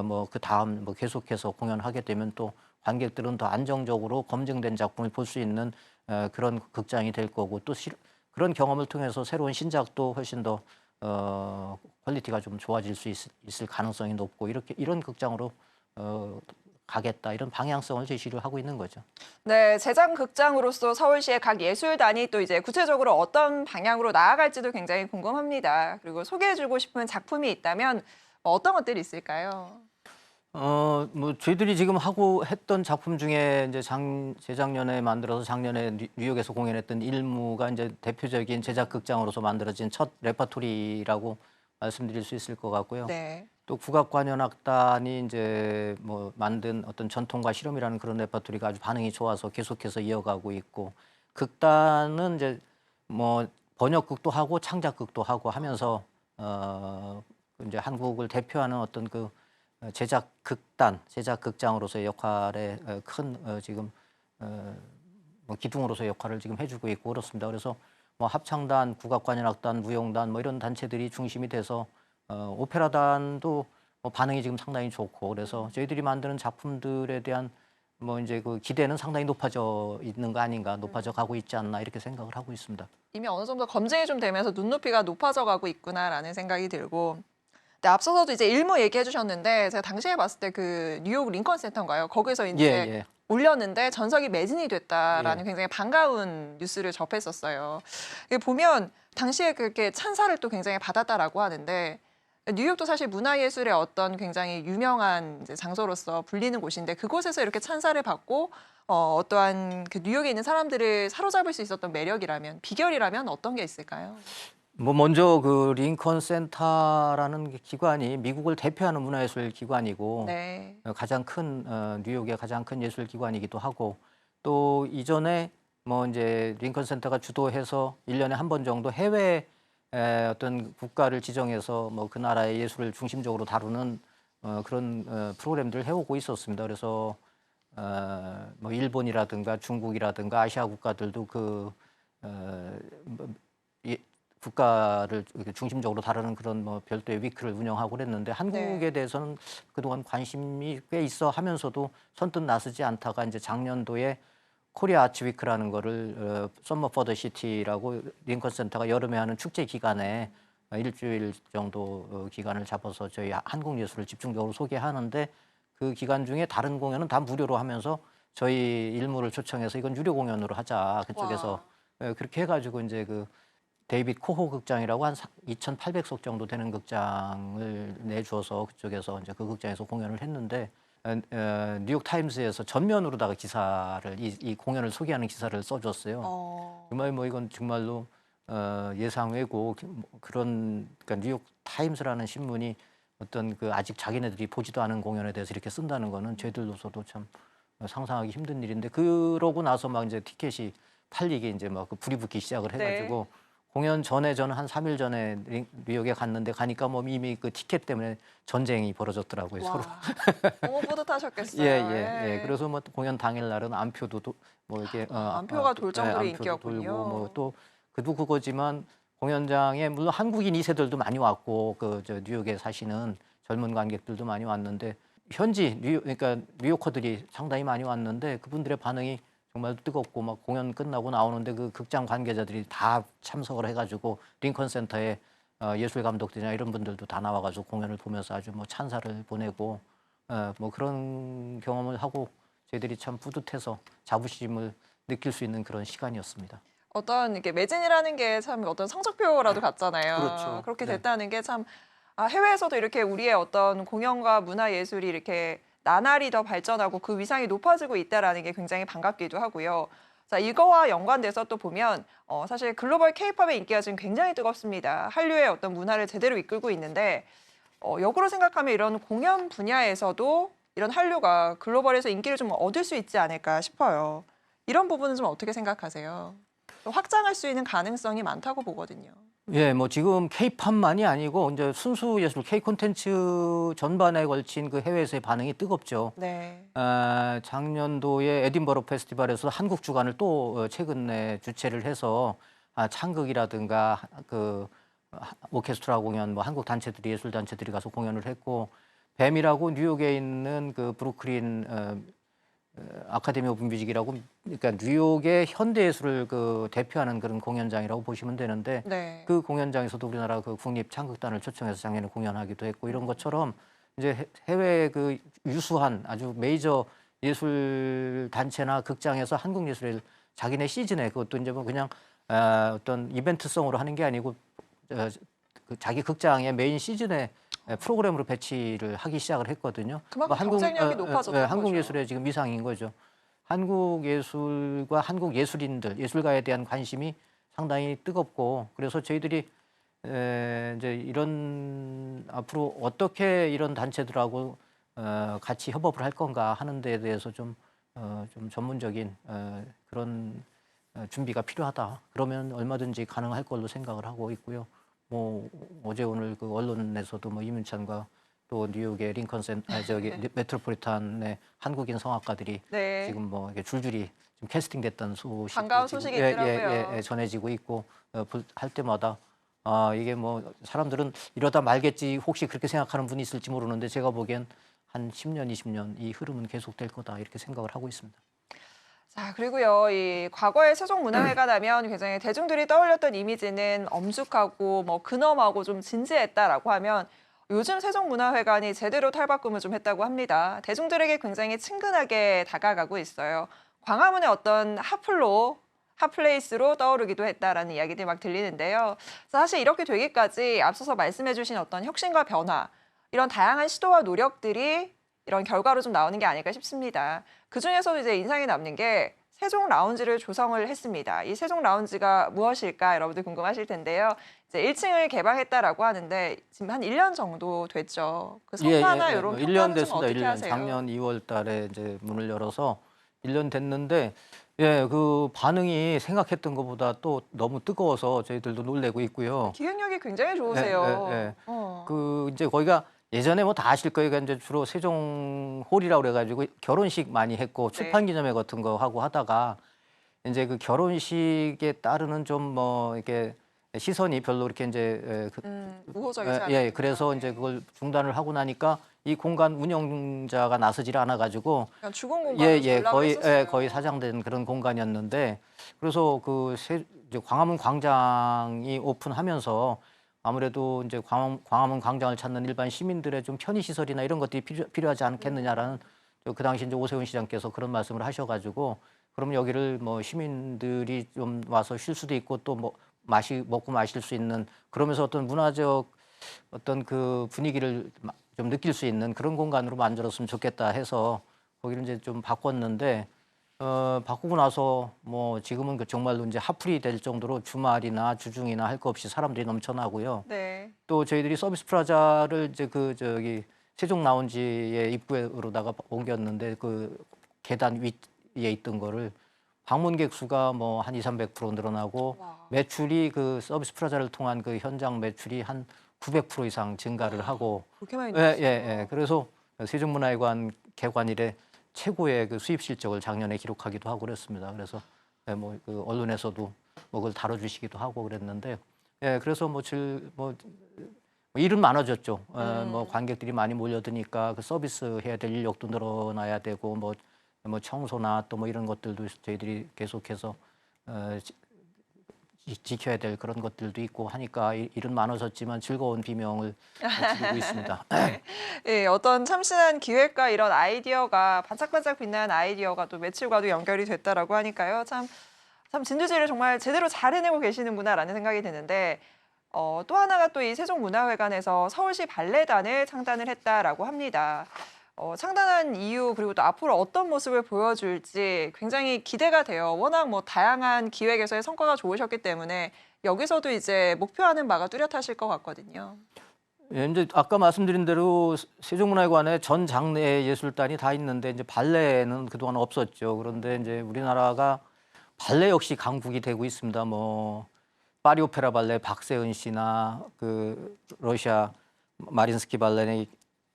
뭐 그 다음 뭐 계속해서 공연하게 되면 또 관객들은 더 안정적으로 검증된 작품을 볼 수 있는 그런 극장이 될 거고 또 그런 경험을 통해서 새로운 신작도 훨씬 더 퀄리티가 좀 좋아질 수 있을 가능성이 높고 이런 극장으로 가겠다 이런 방향성을 제시를 하고 있는 거죠. 네, 제작 극장으로서 서울시의 각 예술단이 또 이제 구체적으로 어떤 방향으로 나아갈지도 굉장히 궁금합니다. 그리고 소개해주고 싶은 작품이 있다면 어떤 것들이 있을까요? 뭐 저희들이 지금 하고 했던 작품 중에 이제 재작년에 만들어서 작년에 뉴욕에서 공연했던 일무가 이제 대표적인 제작 극장으로서 만들어진 첫 레퍼토리라고 말씀드릴 수 있을 것 같고요. 네. 또 국악관현악단이 이제 뭐 만든 어떤 전통과 실험이라는 그런 레퍼토리가 아주 반응이 좋아서 계속해서 이어가고 있고 극단은 이제 뭐 번역극도 하고 창작극도 하고 하면서 이제 한국을 대표하는 어떤 그 제작 극단, 제작 극장으로서의 역할에 큰 지금 뭐 기둥으로서의 역할을 지금 해주고 있고 그렇습니다. 그래서 뭐 합창단, 국악관현악단, 무용단 뭐 이런 단체들이 중심이 돼서 오페라단도 뭐 반응이 지금 상당히 좋고 그래서 저희들이 만드는 작품들에 대한 뭐 이제 그 기대는 상당히 높아져 있는 거 아닌가, 높아져 가고 있지 않나 이렇게 생각을 하고 있습니다. 이미 어느 정도 검증이 좀 되면서 눈높이가 높아져 가고 있구나라는 생각이 들고 네, 앞서서도 이제 일무 얘기해 주셨는데 제가 당시에 봤을 때 그 뉴욕 링컨 센터인가요? 거기서 이제 예. 올렸는데 전석이 매진이 됐다라는 예. 굉장히 반가운 뉴스를 접했었어요. 이게 보면 당시에 그렇게 찬사를 또 굉장히 받았다라고 하는데 뉴욕도 사실 문화예술의 어떤 굉장히 유명한 이제 장소로서 불리는 곳인데 그곳에서 이렇게 찬사를 받고 어떠한 그 뉴욕에 있는 사람들을 사로잡을 수 있었던 매력이라면 비결이라면 어떤 게 있을까요? 뭐 먼저 그 링컨 센터라는 기관이 미국을 대표하는 문화예술 기관이고 네. 가장 큰 뉴욕의 가장 큰 예술 기관이기도 하고 또 이전에 뭐 이제 링컨 센터가 주도해서 1년에 한 번 정도 해외 어떤 국가를 지정해서 뭐 그 나라의 예술을 중심적으로 다루는 그런 프로그램들을 해오고 있었습니다. 그래서 뭐 일본이라든가 중국이라든가 아시아 국가들도 뭐 국가를 이렇게 중심적으로 다루는 그런 뭐 별도의 위크를 운영하고 그랬는데 한국에 네. 대해서는 그동안 관심이 꽤 있어 하면서도 선뜻 나서지 않다가 이제 작년도에 코리아 아츠 위크라는 거를 썸머 포 더 시티라고 링컨 센터가 여름에 하는 축제 기간에 일주일 정도 기간을 잡아서 저희 한국 예술을 집중적으로 소개하는데 그 기간 중에 다른 공연은 다 무료로 하면서 저희 일무를 초청해서 이건 유료 공연으로 하자. 그쪽에서 그렇게 해가지고 이제 그 데이빗 코호 극장이라고 한 2,800석 정도 되는 극장을 내주어서 그쪽에서 이제 그 극장에서 공연을 했는데 뉴욕 타임스에서 전면으로다가 기사를 이 공연을 소개하는 기사를 써줬어요. 정말 뭐 이건 정말로 예상 외고 그런 그러니까 뉴욕 타임스라는 신문이 어떤 그 아직 자기네들이 보지도 않은 공연에 대해서 이렇게 쓴다는 거는 저희들로서도 참 상상하기 힘든 일인데 그러고 나서 막 이제 티켓이 팔리기 이제 막 그 불이 붙기 시작을 해가지고 공연 전에 저는 한 3일 전에 뉴욕에 갔는데 가니까 뭐 이미 그 티켓 때문에 전쟁이 벌어졌더라고요. 서로. 너무 뿌듯하셨겠어요. 예. 그래서 뭐 공연 당일 날은 안표도 뭐 이렇게 안표가 돌 정도로 안표도 인기였군요. 돌고 뭐 또 그도 그거지만 공연장에 물론 한국인 2세들도 많이 왔고 그 저 뉴욕에 사시는 젊은 관객들도 많이 왔는데 현지 그러니까 뉴요커들이 상당히 많이 왔는데 그분들의 반응이 정말 뜨겁고 막 공연 끝나고 나오는데 그 극장 관계자들이 다 참석을 해가지고 링컨 센터에 예술 감독들이나 이런 분들도 다 나와가지고 공연을 보면서 아주 뭐 찬사를 보내고 뭐 그런 경험을 하고 저희들이 참 뿌듯해서 자부심을 느낄 수 있는 그런 시간이었습니다. 어떤 이렇게 매진이라는 게 참 어떤 성적표라도 같잖아요. 그렇죠. 그렇게 네. 됐다는 게 참 해외에서도 이렇게 우리의 어떤 공연과 문화 예술이 이렇게 나날이 더 발전하고 그 위상이 높아지고 있다라는 게 굉장히 반갑기도 하고요. 자, 이거와 연관돼서 또 보면 사실 글로벌 케이팝의 인기가 지금 굉장히 뜨겁습니다. 한류의 어떤 문화를 제대로 이끌고 있는데 역으로 생각하면 이런 공연 분야에서도 이런 한류가 글로벌에서 인기를 좀 얻을 수 있지 않을까 싶어요. 이런 부분은 좀 어떻게 생각하세요? 또 확장할 수 있는 가능성이 많다고 보거든요. 예, 뭐 지금 K-팝만이 아니고 이제 순수 예술 K 콘텐츠 전반에 걸친 그 해외에서의 반응이 뜨겁죠. 네. 작년도에 에딘버러 페스티벌에서 한국 주간을 또 최근에 주최를 해서 창극이라든가 그 오케스트라 공연, 뭐 한국 단체들이 예술 단체들이 가서 공연을 했고 뱀이라고 뉴욕에 있는 그 브루클린 아카데미 오브 뮤직이라고 그러니까 뉴욕의 현대 예술을 그 대표하는 그런 공연장이라고 보시면 되는데 네. 그 공연장에서도 우리나라 그 국립 창극단을 초청해서 작년에 공연하기도 했고 이런 것처럼 이제 해외 그 유수한 아주 메이저 예술 단체나 극장에서 한국 예술을 자기네 시즌에 그것도 이제 뭐 그냥 어떤 이벤트성으로 하는 게 아니고 그 자기 극장의 메인 시즌에 프로그램으로 배치를 하기 시작을 했거든요. 그만큼 경쟁력이 높아졌다는 한국 거죠. 예술의 지금 위상인 거죠. 한국 예술과 한국 예술인들, 예술가에 대한 관심이 상당히 뜨겁고 그래서 저희들이 이제 이런 앞으로 어떻게 이런 단체들하고 같이 협업을 할 건가 하는 데에 대해서 좀 전문적인 그런 준비가 필요하다. 그러면 얼마든지 가능할 걸로 생각을 하고 있고요. 뭐 어제 오늘 그 언론에서도 뭐 이문찬과 또 뉴욕의 메트로폴리탄의 한국인 성악가들이 네. 지금 뭐 이렇게 줄줄이 좀 캐스팅됐다는 소식 반가운 소식이 있더라고요. 전해지고 있고 할 때마다 이게 뭐 사람들은 이러다 말겠지 혹시 그렇게 생각하는 분이 있을지 모르는데 제가 보기엔 한 10년, 20년 이 흐름은 계속될 거다 이렇게 생각을 하고 있습니다. 자, 그리고요, 이 과거에 세종문화회관 하면 굉장히 대중들이 떠올렸던 이미지는 엄숙하고 뭐 근엄하고 좀 진지했다라고 하면 요즘 세종문화회관이 제대로 탈바꿈을 좀 했다고 합니다. 대중들에게 굉장히 친근하게 다가가고 있어요. 광화문의 어떤 핫플레이스로 떠오르기도 했다라는 이야기들이 막 들리는데요. 사실 이렇게 되기까지 앞서서 말씀해주신 어떤 혁신과 변화, 이런 다양한 시도와 노력들이 이런 결과로 좀 나오는 게 아닐까 싶습니다. 그중에서도 이제 인상이 남는 게 세종 라운지를 조성을 했습니다. 이 세종 라운지가 무엇일까 여러분들 궁금하실 텐데요. 이제 1층을 개방했다라고 하는데 지금 한 1년 정도 됐죠. 그 성과나 이런 뭐 평가는 1년 좀 됐습니다. 어떻게 1년. 하세요? 작년 2월 달에 이제 문을 열어서 1년 됐는데 예, 그 반응이 생각했던 것보다 또 너무 뜨거워서 저희들도 놀래고 있고요. 기획력이 굉장히 예, 좋으세요. 예, 예. 어. 그 이제 거기가 예전에 뭐 다 아실 거예요. 그러니까 이제 주로 세종홀이라고 그래가지고 결혼식 많이 했고 네. 출판기념회 같은 거 하고 하다가 이제 그 결혼식에 따르는 좀 뭐 이렇게 시선이 별로 이렇게 이제 우호적이지 않으니까. 예, 그래서 이제 그걸 중단을 하고 나니까 이 공간 운영자가 나서질 않아가지고 그냥 주공 예, 공간으로 예, 전락을 거의 했었어요. 거의 사장된 그런 공간이었는데 그래서 이제 광화문 광장이 오픈하면서 아무래도 이제 광화문 광장을 찾는 일반 시민들의 좀 편의 시설이나 이런 것들이 필요하지 않겠느냐라는 그 당시 이제 오세훈 시장께서 그런 말씀을 하셔가지고 그럼 여기를 뭐 시민들이 좀 와서 쉴 수도 있고 또 뭐 먹고 마실 수 있는 그러면서 어떤 문화적 어떤 그 분위기를 좀 느낄 수 있는 그런 공간으로 만들었으면 좋겠다 해서 거기를 이제 좀 바꿨는데 바꾸고 나서 뭐 지금은 그 정말로 이제 핫플이 될 정도로 주말이나 주중이나 할 거 없이 사람들이 넘쳐나고요. 네. 또 저희들이 서비스 프라자를 이제 그 저기 세종 라운지의 입구로다가 옮겼는데 그 계단 위에 있던 거를 방문객 수가 뭐 한 200~300% 늘어나고 와. 매출이 그 서비스 프라자를 통한 그 현장 매출이 한 900% 이상 증가를 하고 그렇게 많이 예, 늘었어요. 예, 예. 그래서 세종문화회관 개관 이래 최고의 그 수입 실적을 작년에 기록하기도 하고 그랬습니다. 그래서 예, 뭐그 언론에서도 뭐 그걸 다뤄주시기도 하고 그랬는데 예, 그래서 뭐 일은 많아졌죠. 뭐 관객들이 많이 몰려드니까 그 서비스 해야 될 인력도 늘어나야 되고 뭐 청소나 또 뭐 이런 것들도 저희들이 계속해서 지켜야 될 그런 것들도 있고 하니까 일은 많아졌지만 즐거운 비명을 지르고 있습니다. 네. 예, 어떤 참신한 기획과 이런 아이디어가 반짝반짝 빛나는 아이디어가 또 매출과도 연결이 됐다라고 하니까요. 참 진두지를 정말 제대로 잘 해내고 계시는구나라는 생각이 드는데 또 하나가 또 이 세종문화회관에서 서울시 발레단을 창단을 했다라고 합니다. 창단한 이유 그리고 또 앞으로 어떤 모습을 보여줄지 굉장히 기대가 돼요. 워낙 뭐 다양한 기획에서의 성과가 좋으셨기 때문에 여기서도 이제 목표하는 바가 뚜렷하실 것 같거든요. 예, 이제 아까 말씀드린 대로 세종문화회관에 전 장르의 예술단이 다 있는데 이제 발레는 그동안 없었죠. 그런데 이제 우리나라가 발레 역시 강국이 되고 있습니다. 뭐 파리 오페라 발레 박세은 씨나 그 러시아 마린스키 발레에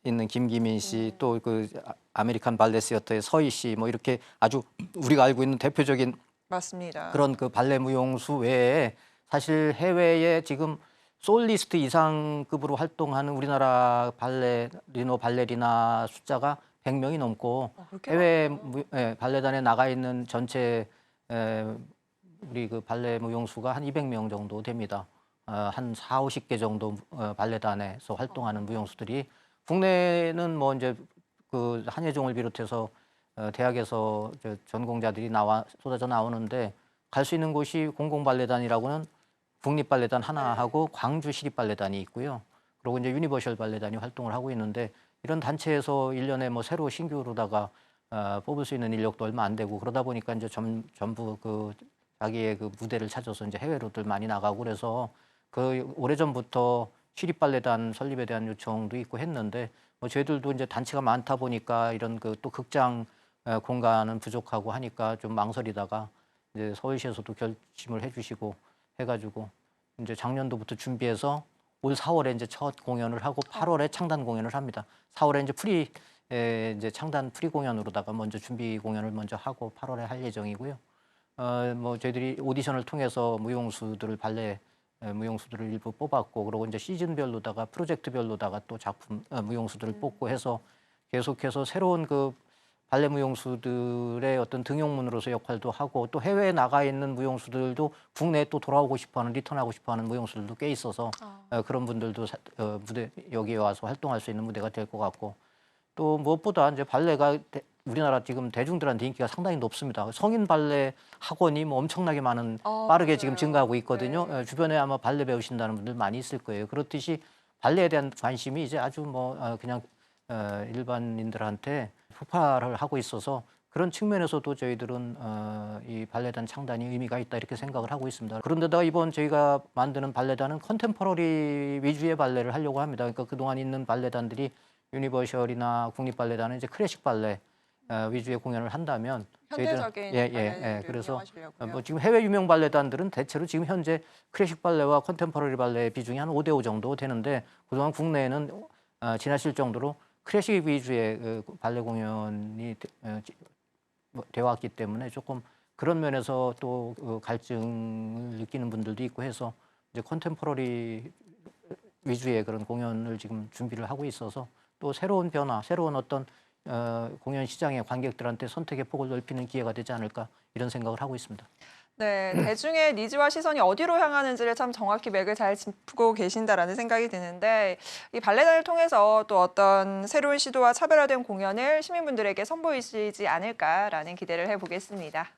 있는 김기민 씨, 또 그 아메리칸 발레 시어터의 서희 씨, 뭐 이렇게 아주 우리가 알고 있는 대표적인 맞습니다. 그런 그 발레 무용수 외에 사실 해외에 지금 솔리스트 이상급으로 활동하는 우리나라 발레리나 숫자가 100명이 넘고 그렇게 해외 많아요? 예, 발레단에 나가 있는 전체 우리 그 발레 무용수가 한 200명 정도 됩니다. 한 40~50개 정도 발레단에서 활동하는 무용수들이 국내는 뭐 이제 그 한예종을 비롯해서 대학에서 전공자들이 쏟아져 나오는데 갈 수 있는 곳이 공공발레단이라고는 국립발레단 하나 하고 광주 시립발레단이 있고요. 그리고 이제 유니버셜 발레단이 활동을 하고 있는데 이런 단체에서 1년에 뭐 새로 신규로다가 뽑을 수 있는 인력도 얼마 안 되고 그러다 보니까 이제 전부 그 자기의 그 무대를 찾아서 이제 해외로들 많이 나가고 그래서 그 오래전부터 시립발레단 설립에 대한 요청도 있고 했는데 뭐 저희들도 이제 단체가 많다 보니까 이런 그 또 극장 공간은 부족하고 하니까 좀 망설이다가 이제 서울시에서도 결심을 해주시고 해가지고 이제 작년도부터 준비해서 올 4월에 이제 첫 공연을 하고 8월에 창단 공연을 합니다. 4월에 이제 이제 창단 프리 공연으로다가 먼저 준비 공연을 먼저 하고 8월에 할 예정이고요. 뭐 저희들이 오디션을 통해서 발레 무용수들을 일부 뽑았고 그리고 이제 시즌별로다가 프로젝트별로다가 또 작품 무용수들을 뽑고 해서 계속해서 새로운 그 발레 무용수들의 어떤 등용문으로서 역할도 하고 또 해외에 나가 있는 무용수들도 국내에 또 돌아오고 싶어하는 리턴하고 싶어하는 무용수들도 꽤 있어서 그런 분들도 무대 여기에 와서 활동할 수 있는 무대가 될 것 같고 또 무엇보다 이제 발레가 우리나라 지금 대중들한테 인기가 상당히 높습니다. 성인 발레 학원이 뭐 엄청나게 많은 빠르게 지금 맞아요. 증가하고 있거든요. 네. 주변에 아마 발레 배우신다는 분들 많이 있을 거예요. 그렇듯이 발레에 대한 관심이 이제 아주 뭐 그냥 일반인들한테 폭발을 하고 있어서 그런 측면에서도 저희들은 이 발레단 창단이 의미가 있다 이렇게 생각을 하고 있습니다. 그런데다가 이번 저희가 만드는 발레단은 컨템포러리 위주의 발레를 하려고 합니다. 그러니까 그동안 있는 발레단들이 유니버셜이나 국립발레단은 이제 클래식 발레 위주의 공연을 한다면 현대적인 발레를 그래서 이용하시려고요. 뭐 지금 해외 유명 발레단들은 대체로 지금 현재 클래식 발레와 컨템퍼러리 발레의 비중이 한 5대5 정도 되는데 그동안 국내에는 지나칠 정도로 클래식 위주의 발레 공연이 되어 왔기 때문에 조금 그런 면에서 또 갈증을 느끼는 분들도 있고 해서 이제 컨템퍼러리 위주의 그런 공연을 지금 준비를 하고 있어서 또 새로운 변화, 새로운 어떤 공연 시장의 관객들한테 선택의 폭을 넓히는 기회가 되지 않을까 이런 생각을 하고 있습니다. 네, 대중의 니즈와 시선이 어디로 향하는지를 참 정확히 맥을 잘 짚고 계신다라는 생각이 드는데 이 발레단을 통해서 또 어떤 새로운 시도와 차별화된 공연을 시민분들에게 선보이시지 않을까라는 기대를 해보겠습니다.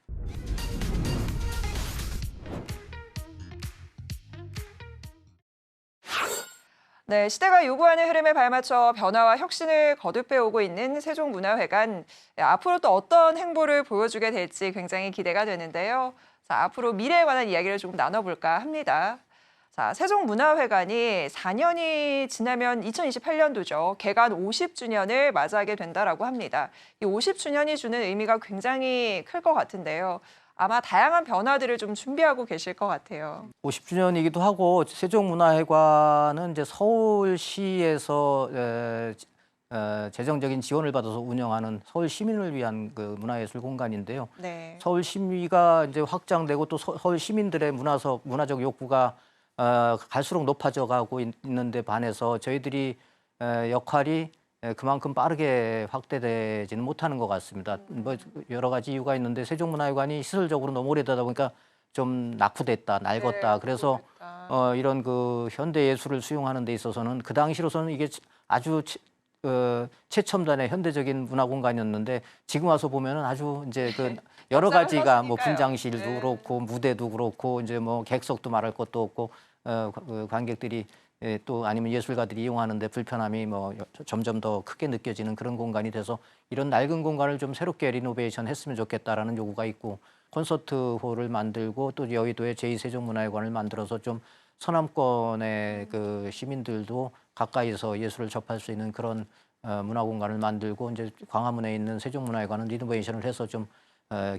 네, 시대가 요구하는 흐름에 발맞춰 변화와 혁신을 거듭해 오고 있는 세종문화회관. 앞으로 또 어떤 행보를 보여주게 될지 굉장히 기대가 되는데요. 자, 앞으로 미래에 관한 이야기를 조금 나눠볼까 합니다. 자, 세종문화회관이 4년이 지나면 2028년도죠. 개관 50주년을 맞이하게 된다라고 합니다. 이 50주년이 주는 의미가 굉장히 클 것 같은데요. 아마 다양한 변화들을 좀 준비하고 계실 것 같아요. 50주년이기도 하고 세종문화회관은 이제 서울시에서 재정적인 지원을 받아서 운영하는 서울 시민을 위한 그 문화예술 공간인데요. 네. 서울 시위가 이제 확장되고 또 서울 시민들의 문화적 욕구가 갈수록 높아져 가고 있는데 반해서 저희들이 역할이 그만큼 빠르게 확대되지는 못하는 것 같습니다. 뭐 여러 가지 이유가 있는데 세종문화회관이 시설적으로 너무 오래되다 보니까 좀 낙후됐다, 낡았다. 네, 그래서 그렇겠다. 이런 그 현대 예술을 수용하는 데 있어서는 그 당시로서는 이게 아주 최첨단의 현대적인 문화 공간이었는데 지금 와서 보면은 아주 이제 그 여러 확장을 가지가 뭐 했으니까요. 분장실도 네. 그렇고 무대도 그렇고 이제 뭐 객석도 말할 것도 없고 관객들이 또 아니면 예술가들이 이용하는데 불편함이 뭐 점점 더 크게 느껴지는 그런 공간이 돼서 이런 낡은 공간을 좀 새롭게 리노베이션 했으면 좋겠다라는 요구가 있고 콘서트홀을 만들고 또 여의도에 제2세종문화회관을 만들어서 좀 서남권의 그 시민들도 가까이서 예술을 접할 수 있는 그런 문화 공간을 만들고 이제 광화문에 있는 세종문화회관은 리노베이션을 해서 좀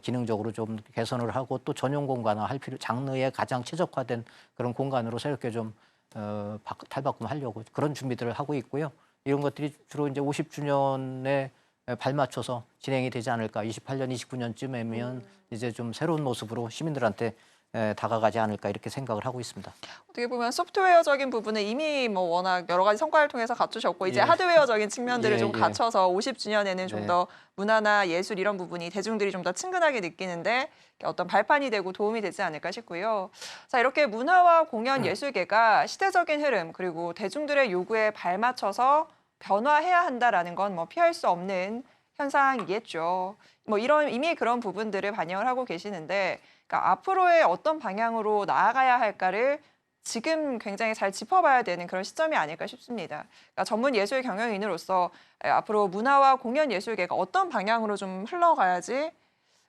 기능적으로 좀 개선을 하고 또 전용 공간화 장르에 가장 최적화된 그런 공간으로 새롭게 좀 탈바꿈하려고 그런 준비들을 하고 있고요. 이런 것들이 주로 이제 50주년에 발맞춰서 진행이 되지 않을까. 28년, 29년쯤이면 이제 좀 새로운 모습으로 시민들한테 다가가지 않을까 이렇게 생각을 하고 있습니다. 어떻게 보면 소프트웨어적인 부분은 이미 뭐 워낙 여러 가지 성과를 통해서 갖추셨고 이제 예. 하드웨어적인 측면들을 예, 좀 예. 갖춰서 50주년에는 좀 네. 더 문화나 예술 이런 부분이 대중들이 좀 더 친근하게 느끼는데 어떤 발판이 되고 도움이 되지 않을까 싶고요. 자, 이렇게 문화와 공연 예술계가 시대적인 흐름 그리고 대중들의 요구에 발맞춰서 변화해야 한다라는 건 뭐 피할 수 없는 현상이겠죠. 뭐 이런 이미 그런 부분들을 반영을 하고 계시는데 그러니까 앞으로의 어떤 방향으로 나아가야 할까를 지금 굉장히 잘 짚어봐야 되는 그런 시점이 아닐까 싶습니다. 그러니까 전문 예술 경영인으로서 앞으로 문화와 공연 예술계가 어떤 방향으로 좀 흘러가야지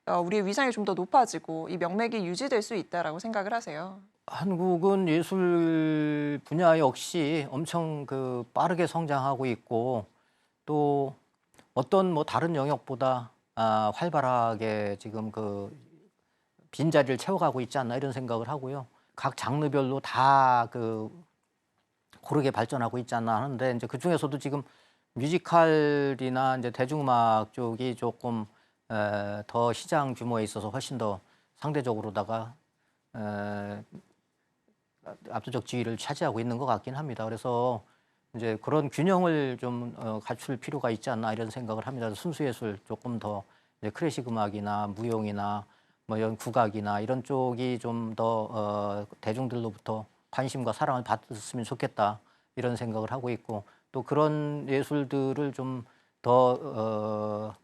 우리의 위상이 좀 더 높아지고 이 명맥이 유지될 수 있다라고 생각을 하세요. 한국은 예술 분야 역시 엄청 그 빠르게 성장하고 있고 또 어떤 뭐 다른 영역보다 활발하게 지금 그 빈자리를 채워가고 있지 않나 이런 생각을 하고요. 각 장르별로 다 그 고르게 발전하고 있지 않나 하는데 이제 그 중에서도 지금 뮤지컬이나 이제 대중음악 쪽이 조금 더 시장 규모에 있어서 훨씬 더 상대적으로다가 압도적 지위를 차지하고 있는 것 같긴 합니다. 그래서 이제 그런 균형을 좀 갖출 필요가 있지 않나 이런 생각을 합니다. 순수예술 조금 더 이제 클래식 음악이나 무용이나 뭐 이런 국악이나 이런 쪽이 좀 더 대중들로부터 관심과 사랑을 받았으면 좋겠다 이런 생각을 하고 있고 또 그런 예술들을 좀 더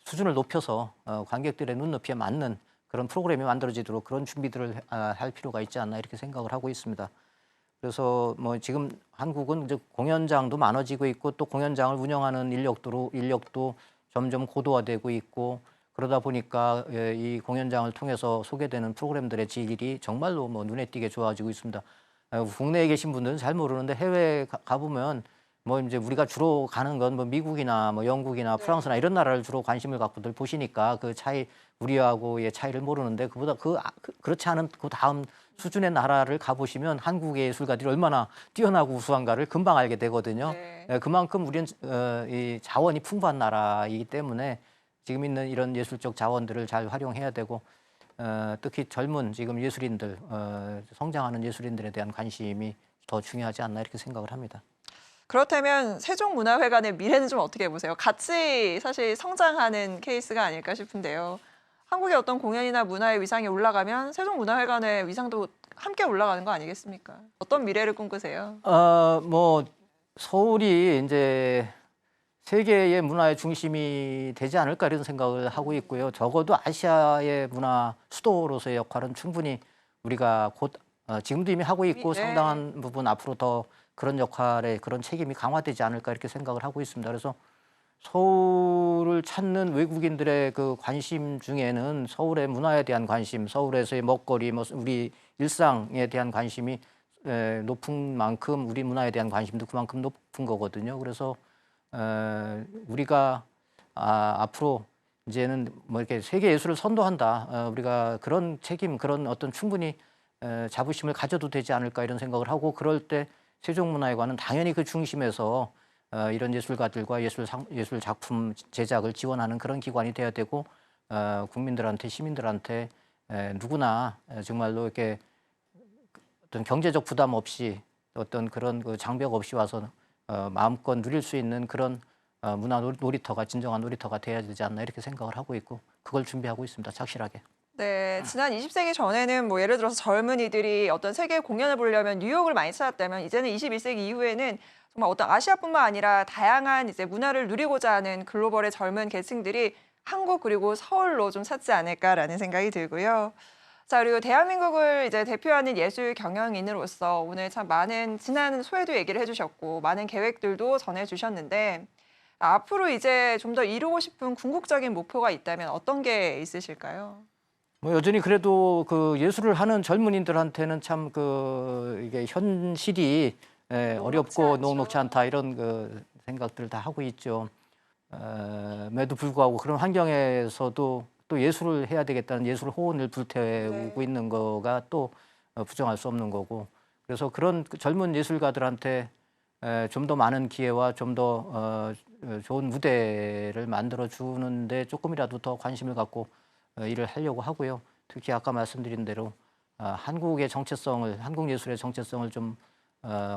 수준을 높여서 관객들의 눈높이에 맞는 그런 프로그램이 만들어지도록 그런 준비들을 할 필요가 있지 않나 이렇게 생각을 하고 있습니다. 그래서 뭐 지금 한국은 이제 공연장도 많아지고 있고 또 공연장을 운영하는 인력도 점점 고도화되고 있고 그러다 보니까 이 공연장을 통해서 소개되는 프로그램들의 질이 정말로 뭐 눈에 띄게 좋아지고 있습니다. 국내에 계신 분들은 잘 모르는데 해외에 가보면 뭐 이제 우리가 주로 가는 건 뭐 미국이나 뭐 영국이나 네. 프랑스나 이런 나라를 주로 관심을 갖고들 보시니까 그 차이 우리하고의 차이를 모르는데 그보다 그렇지 않은 그 다음 수준의 나라를 가보시면 한국의 예술가들이 얼마나 뛰어나고 우수한가를 금방 알게 되거든요. 네. 그만큼 우리는 이 자원이 풍부한 나라이기 때문에 지금 있는 이런 예술적 자원들을 잘 활용해야 되고 특히 젊은 지금 예술인들 성장하는 예술인들에 대한 관심이 더 중요하지 않나 이렇게 생각을 합니다. 그렇다면 세종문화회관의 미래는 좀 어떻게 보세요? 같이 사실 성장하는 케이스가 아닐까 싶은데요. 한국의 어떤 공연이나 문화의 위상이 올라가면 세종문화회관의 위상도 함께 올라가는 거 아니겠습니까? 어떤 미래를 꿈꾸세요? 뭐 서울이 이제 세계의 문화의 중심이 되지 않을까 이런 생각을 하고 있고요. 적어도 아시아의 문화 수도로서의 역할은 충분히 우리가 곧 지금도 이미 하고 있고 네. 상당한 부분 앞으로 더 그런 역할에 그런 책임이 강화되지 않을까 이렇게 생각을 하고 있습니다. 그래서 서울을 찾는 외국인들의 그 관심 중에는 서울의 문화에 대한 관심, 서울에서의 먹거리, 뭐 우리 일상에 대한 관심이 높은 만큼 우리 문화에 대한 관심도 그만큼 높은 거거든요. 그래서 우리가 앞으로 이제는 뭐 이렇게 세계 예술을 선도한다. 우리가 그런 책임, 그런 어떤 충분히 자부심을 가져도 되지 않을까 이런 생각을 하고 그럴 때 세종문화회관은 당연히 그 중심에서 이런 예술가들과 예술 작품 제작을 지원하는 그런 기관이 돼야 되고 국민들한테 시민들한테 누구나 정말로 이렇게 어떤 경제적 부담 없이 어떤 그런 그 장벽 없이 와서 마음껏 누릴 수 있는 그런 문화 놀이터가 진정한 놀이터가 돼야 되지 않나 이렇게 생각을 하고 있고 그걸 준비하고 있습니다. 착실하게. 네, 지난 20세기 전에는 뭐 예를 들어서 젊은이들이 어떤 세계 공연을 보려면 뉴욕을 많이 찾았다면 이제는 21세기 이후에는 정말 어떤 아시아뿐만 아니라 다양한 이제 문화를 누리고자 하는 글로벌의 젊은 계층들이 한국 그리고 서울로 좀 찾지 않을까라는 생각이 들고요. 자, 그리고 대한민국을 이제 대표하는 예술 경영인으로서 오늘 참 많은 지난 소회도 얘기를 해주셨고 많은 계획들도 전해주셨는데 앞으로 이제 좀 더 이루고 싶은 궁극적인 목표가 있다면 어떤 게 있으실까요? 뭐 여전히 그래도 그 예술을 하는 젊은이들한테는 참 이게 현실이 어렵고 않죠. 녹록지 않다 이런 그 생각들을 다 하고 있죠. 에도 불구하고 그런 환경에서도 또 예술을 해야 되겠다는 예술 호혼을 불태우고 네. 있는 거가 또 부정할 수 없는 거고 그래서 그런 그 젊은 예술가들한테 좀 더 많은 기회와 좀 더 좋은 무대를 만들어 주는데 조금이라도 더 관심을 갖고 일을 하려고 하고요. 특히 아까 말씀드린 대로 한국의 정체성을 한국 예술의 정체성을 좀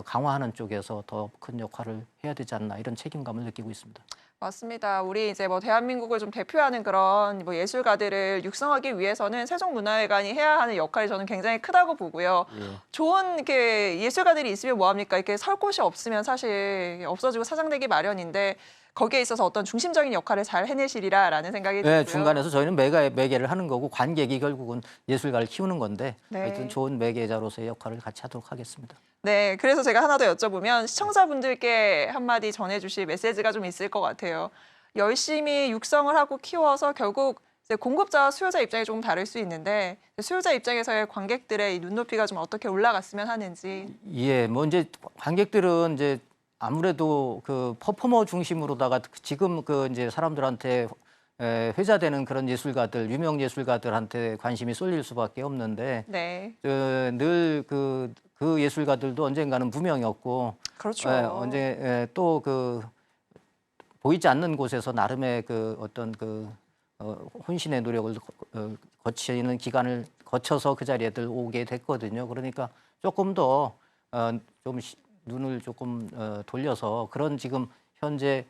강화하는 쪽에서 더 큰 역할을 해야 되지 않나 이런 책임감을 느끼고 있습니다. 맞습니다. 우리 이제 뭐 대한민국을 좀 대표하는 그런 뭐 예술가들을 육성하기 위해서는 세종문화회관이 해야 하는 역할이 저는 굉장히 크다고 보고요. 예. 좋은 이렇게 예술가들이 있으면 뭐합니까? 이렇게 설 곳이 없으면 사실 없어지고 사장되기 마련인데 거기에 있어서 어떤 중심적인 역할을 잘 해내시리라라는 생각이 들고요. 네, 중간에서 저희는 매개를 하는 거고 관객이 결국은 예술가를 키우는 건데 네. 하여튼 좋은 매개자로서의 역할을 같이 하도록 하겠습니다. 네, 그래서 제가 하나 더 여쭤보면 시청자분들께 한마디 전해주실 메시지가 좀 있을 것 같아요. 열심히 육성을 하고 키워서 결국 이제 공급자와 수요자 입장이 조금 다를 수 있는데 수요자 입장에서의 관객들의 이 눈높이가 좀 어떻게 올라갔으면 하는지. 예, 뭐 이제 관객들은 이제 아무래도 그 퍼포머 중심으로다가 지금 그 이제 사람들한테 회자되는 그런 예술가들, 유명 예술가들한테 관심이 쏠릴 수밖에 없는데 네, 늘 그 예술가들도 언젠가는 무명이었고 그렇죠. 언제 또 보이지 않는 곳에서 나름의 그 어떤 혼신의 노력을 거치는 기간을 거쳐서 그 자리에들 오게 됐거든요. 그러니까 조금 더 좀 눈을 조금 돌려서 그런 지금 현재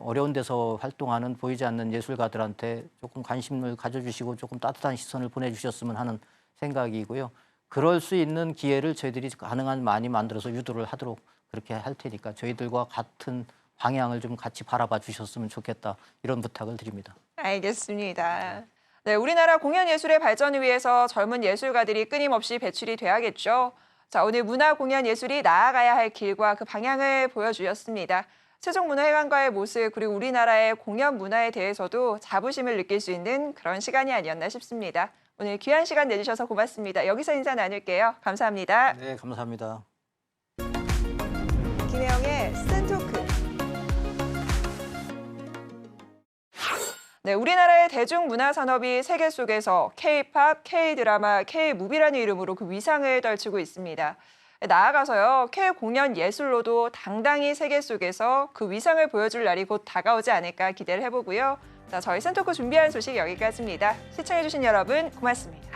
어려운 데서 활동하는 보이지 않는 예술가들한테 조금 관심을 가져주시고 조금 따뜻한 시선을 보내주셨으면 하는 생각이고요. 그럴 수 있는 기회를 저희들이 가능한 많이 만들어서 유도를 하도록 그렇게 할 테니까 저희들과 같은 방향을 좀 같이 바라봐 주셨으면 좋겠다 이런 부탁을 드립니다. 알겠습니다. 네, 우리나라 공연 예술의 발전을 위해서 젊은 예술가들이 끊임없이 배출이 돼야겠죠. 자, 오늘 문화 공연 예술이 나아가야 할 길과 그 방향을 보여주셨습니다. 세종문화회관과의 모습 그리고 우리나라의 공연 문화에 대해서도 자부심을 느낄 수 있는 그런 시간이 아니었나 싶습니다. 오늘 귀한 시간 내주셔서 고맙습니다. 여기서 인사 나눌게요. 감사합니다. 네, 감사합니다. 김혜영의 네, 우리나라의 대중문화 산업이 세계 속에서 K-팝, K-드라마, K-무비라는 이름으로 그 위상을 떨치고 있습니다. 나아가서요, K-공연 예술로도 당당히 세계 속에서 그 위상을 보여줄 날이 곧 다가오지 않을까 기대를 해보고요. 자, 저희 센터코 준비한 소식 여기까지입니다. 시청해주신 여러분 고맙습니다.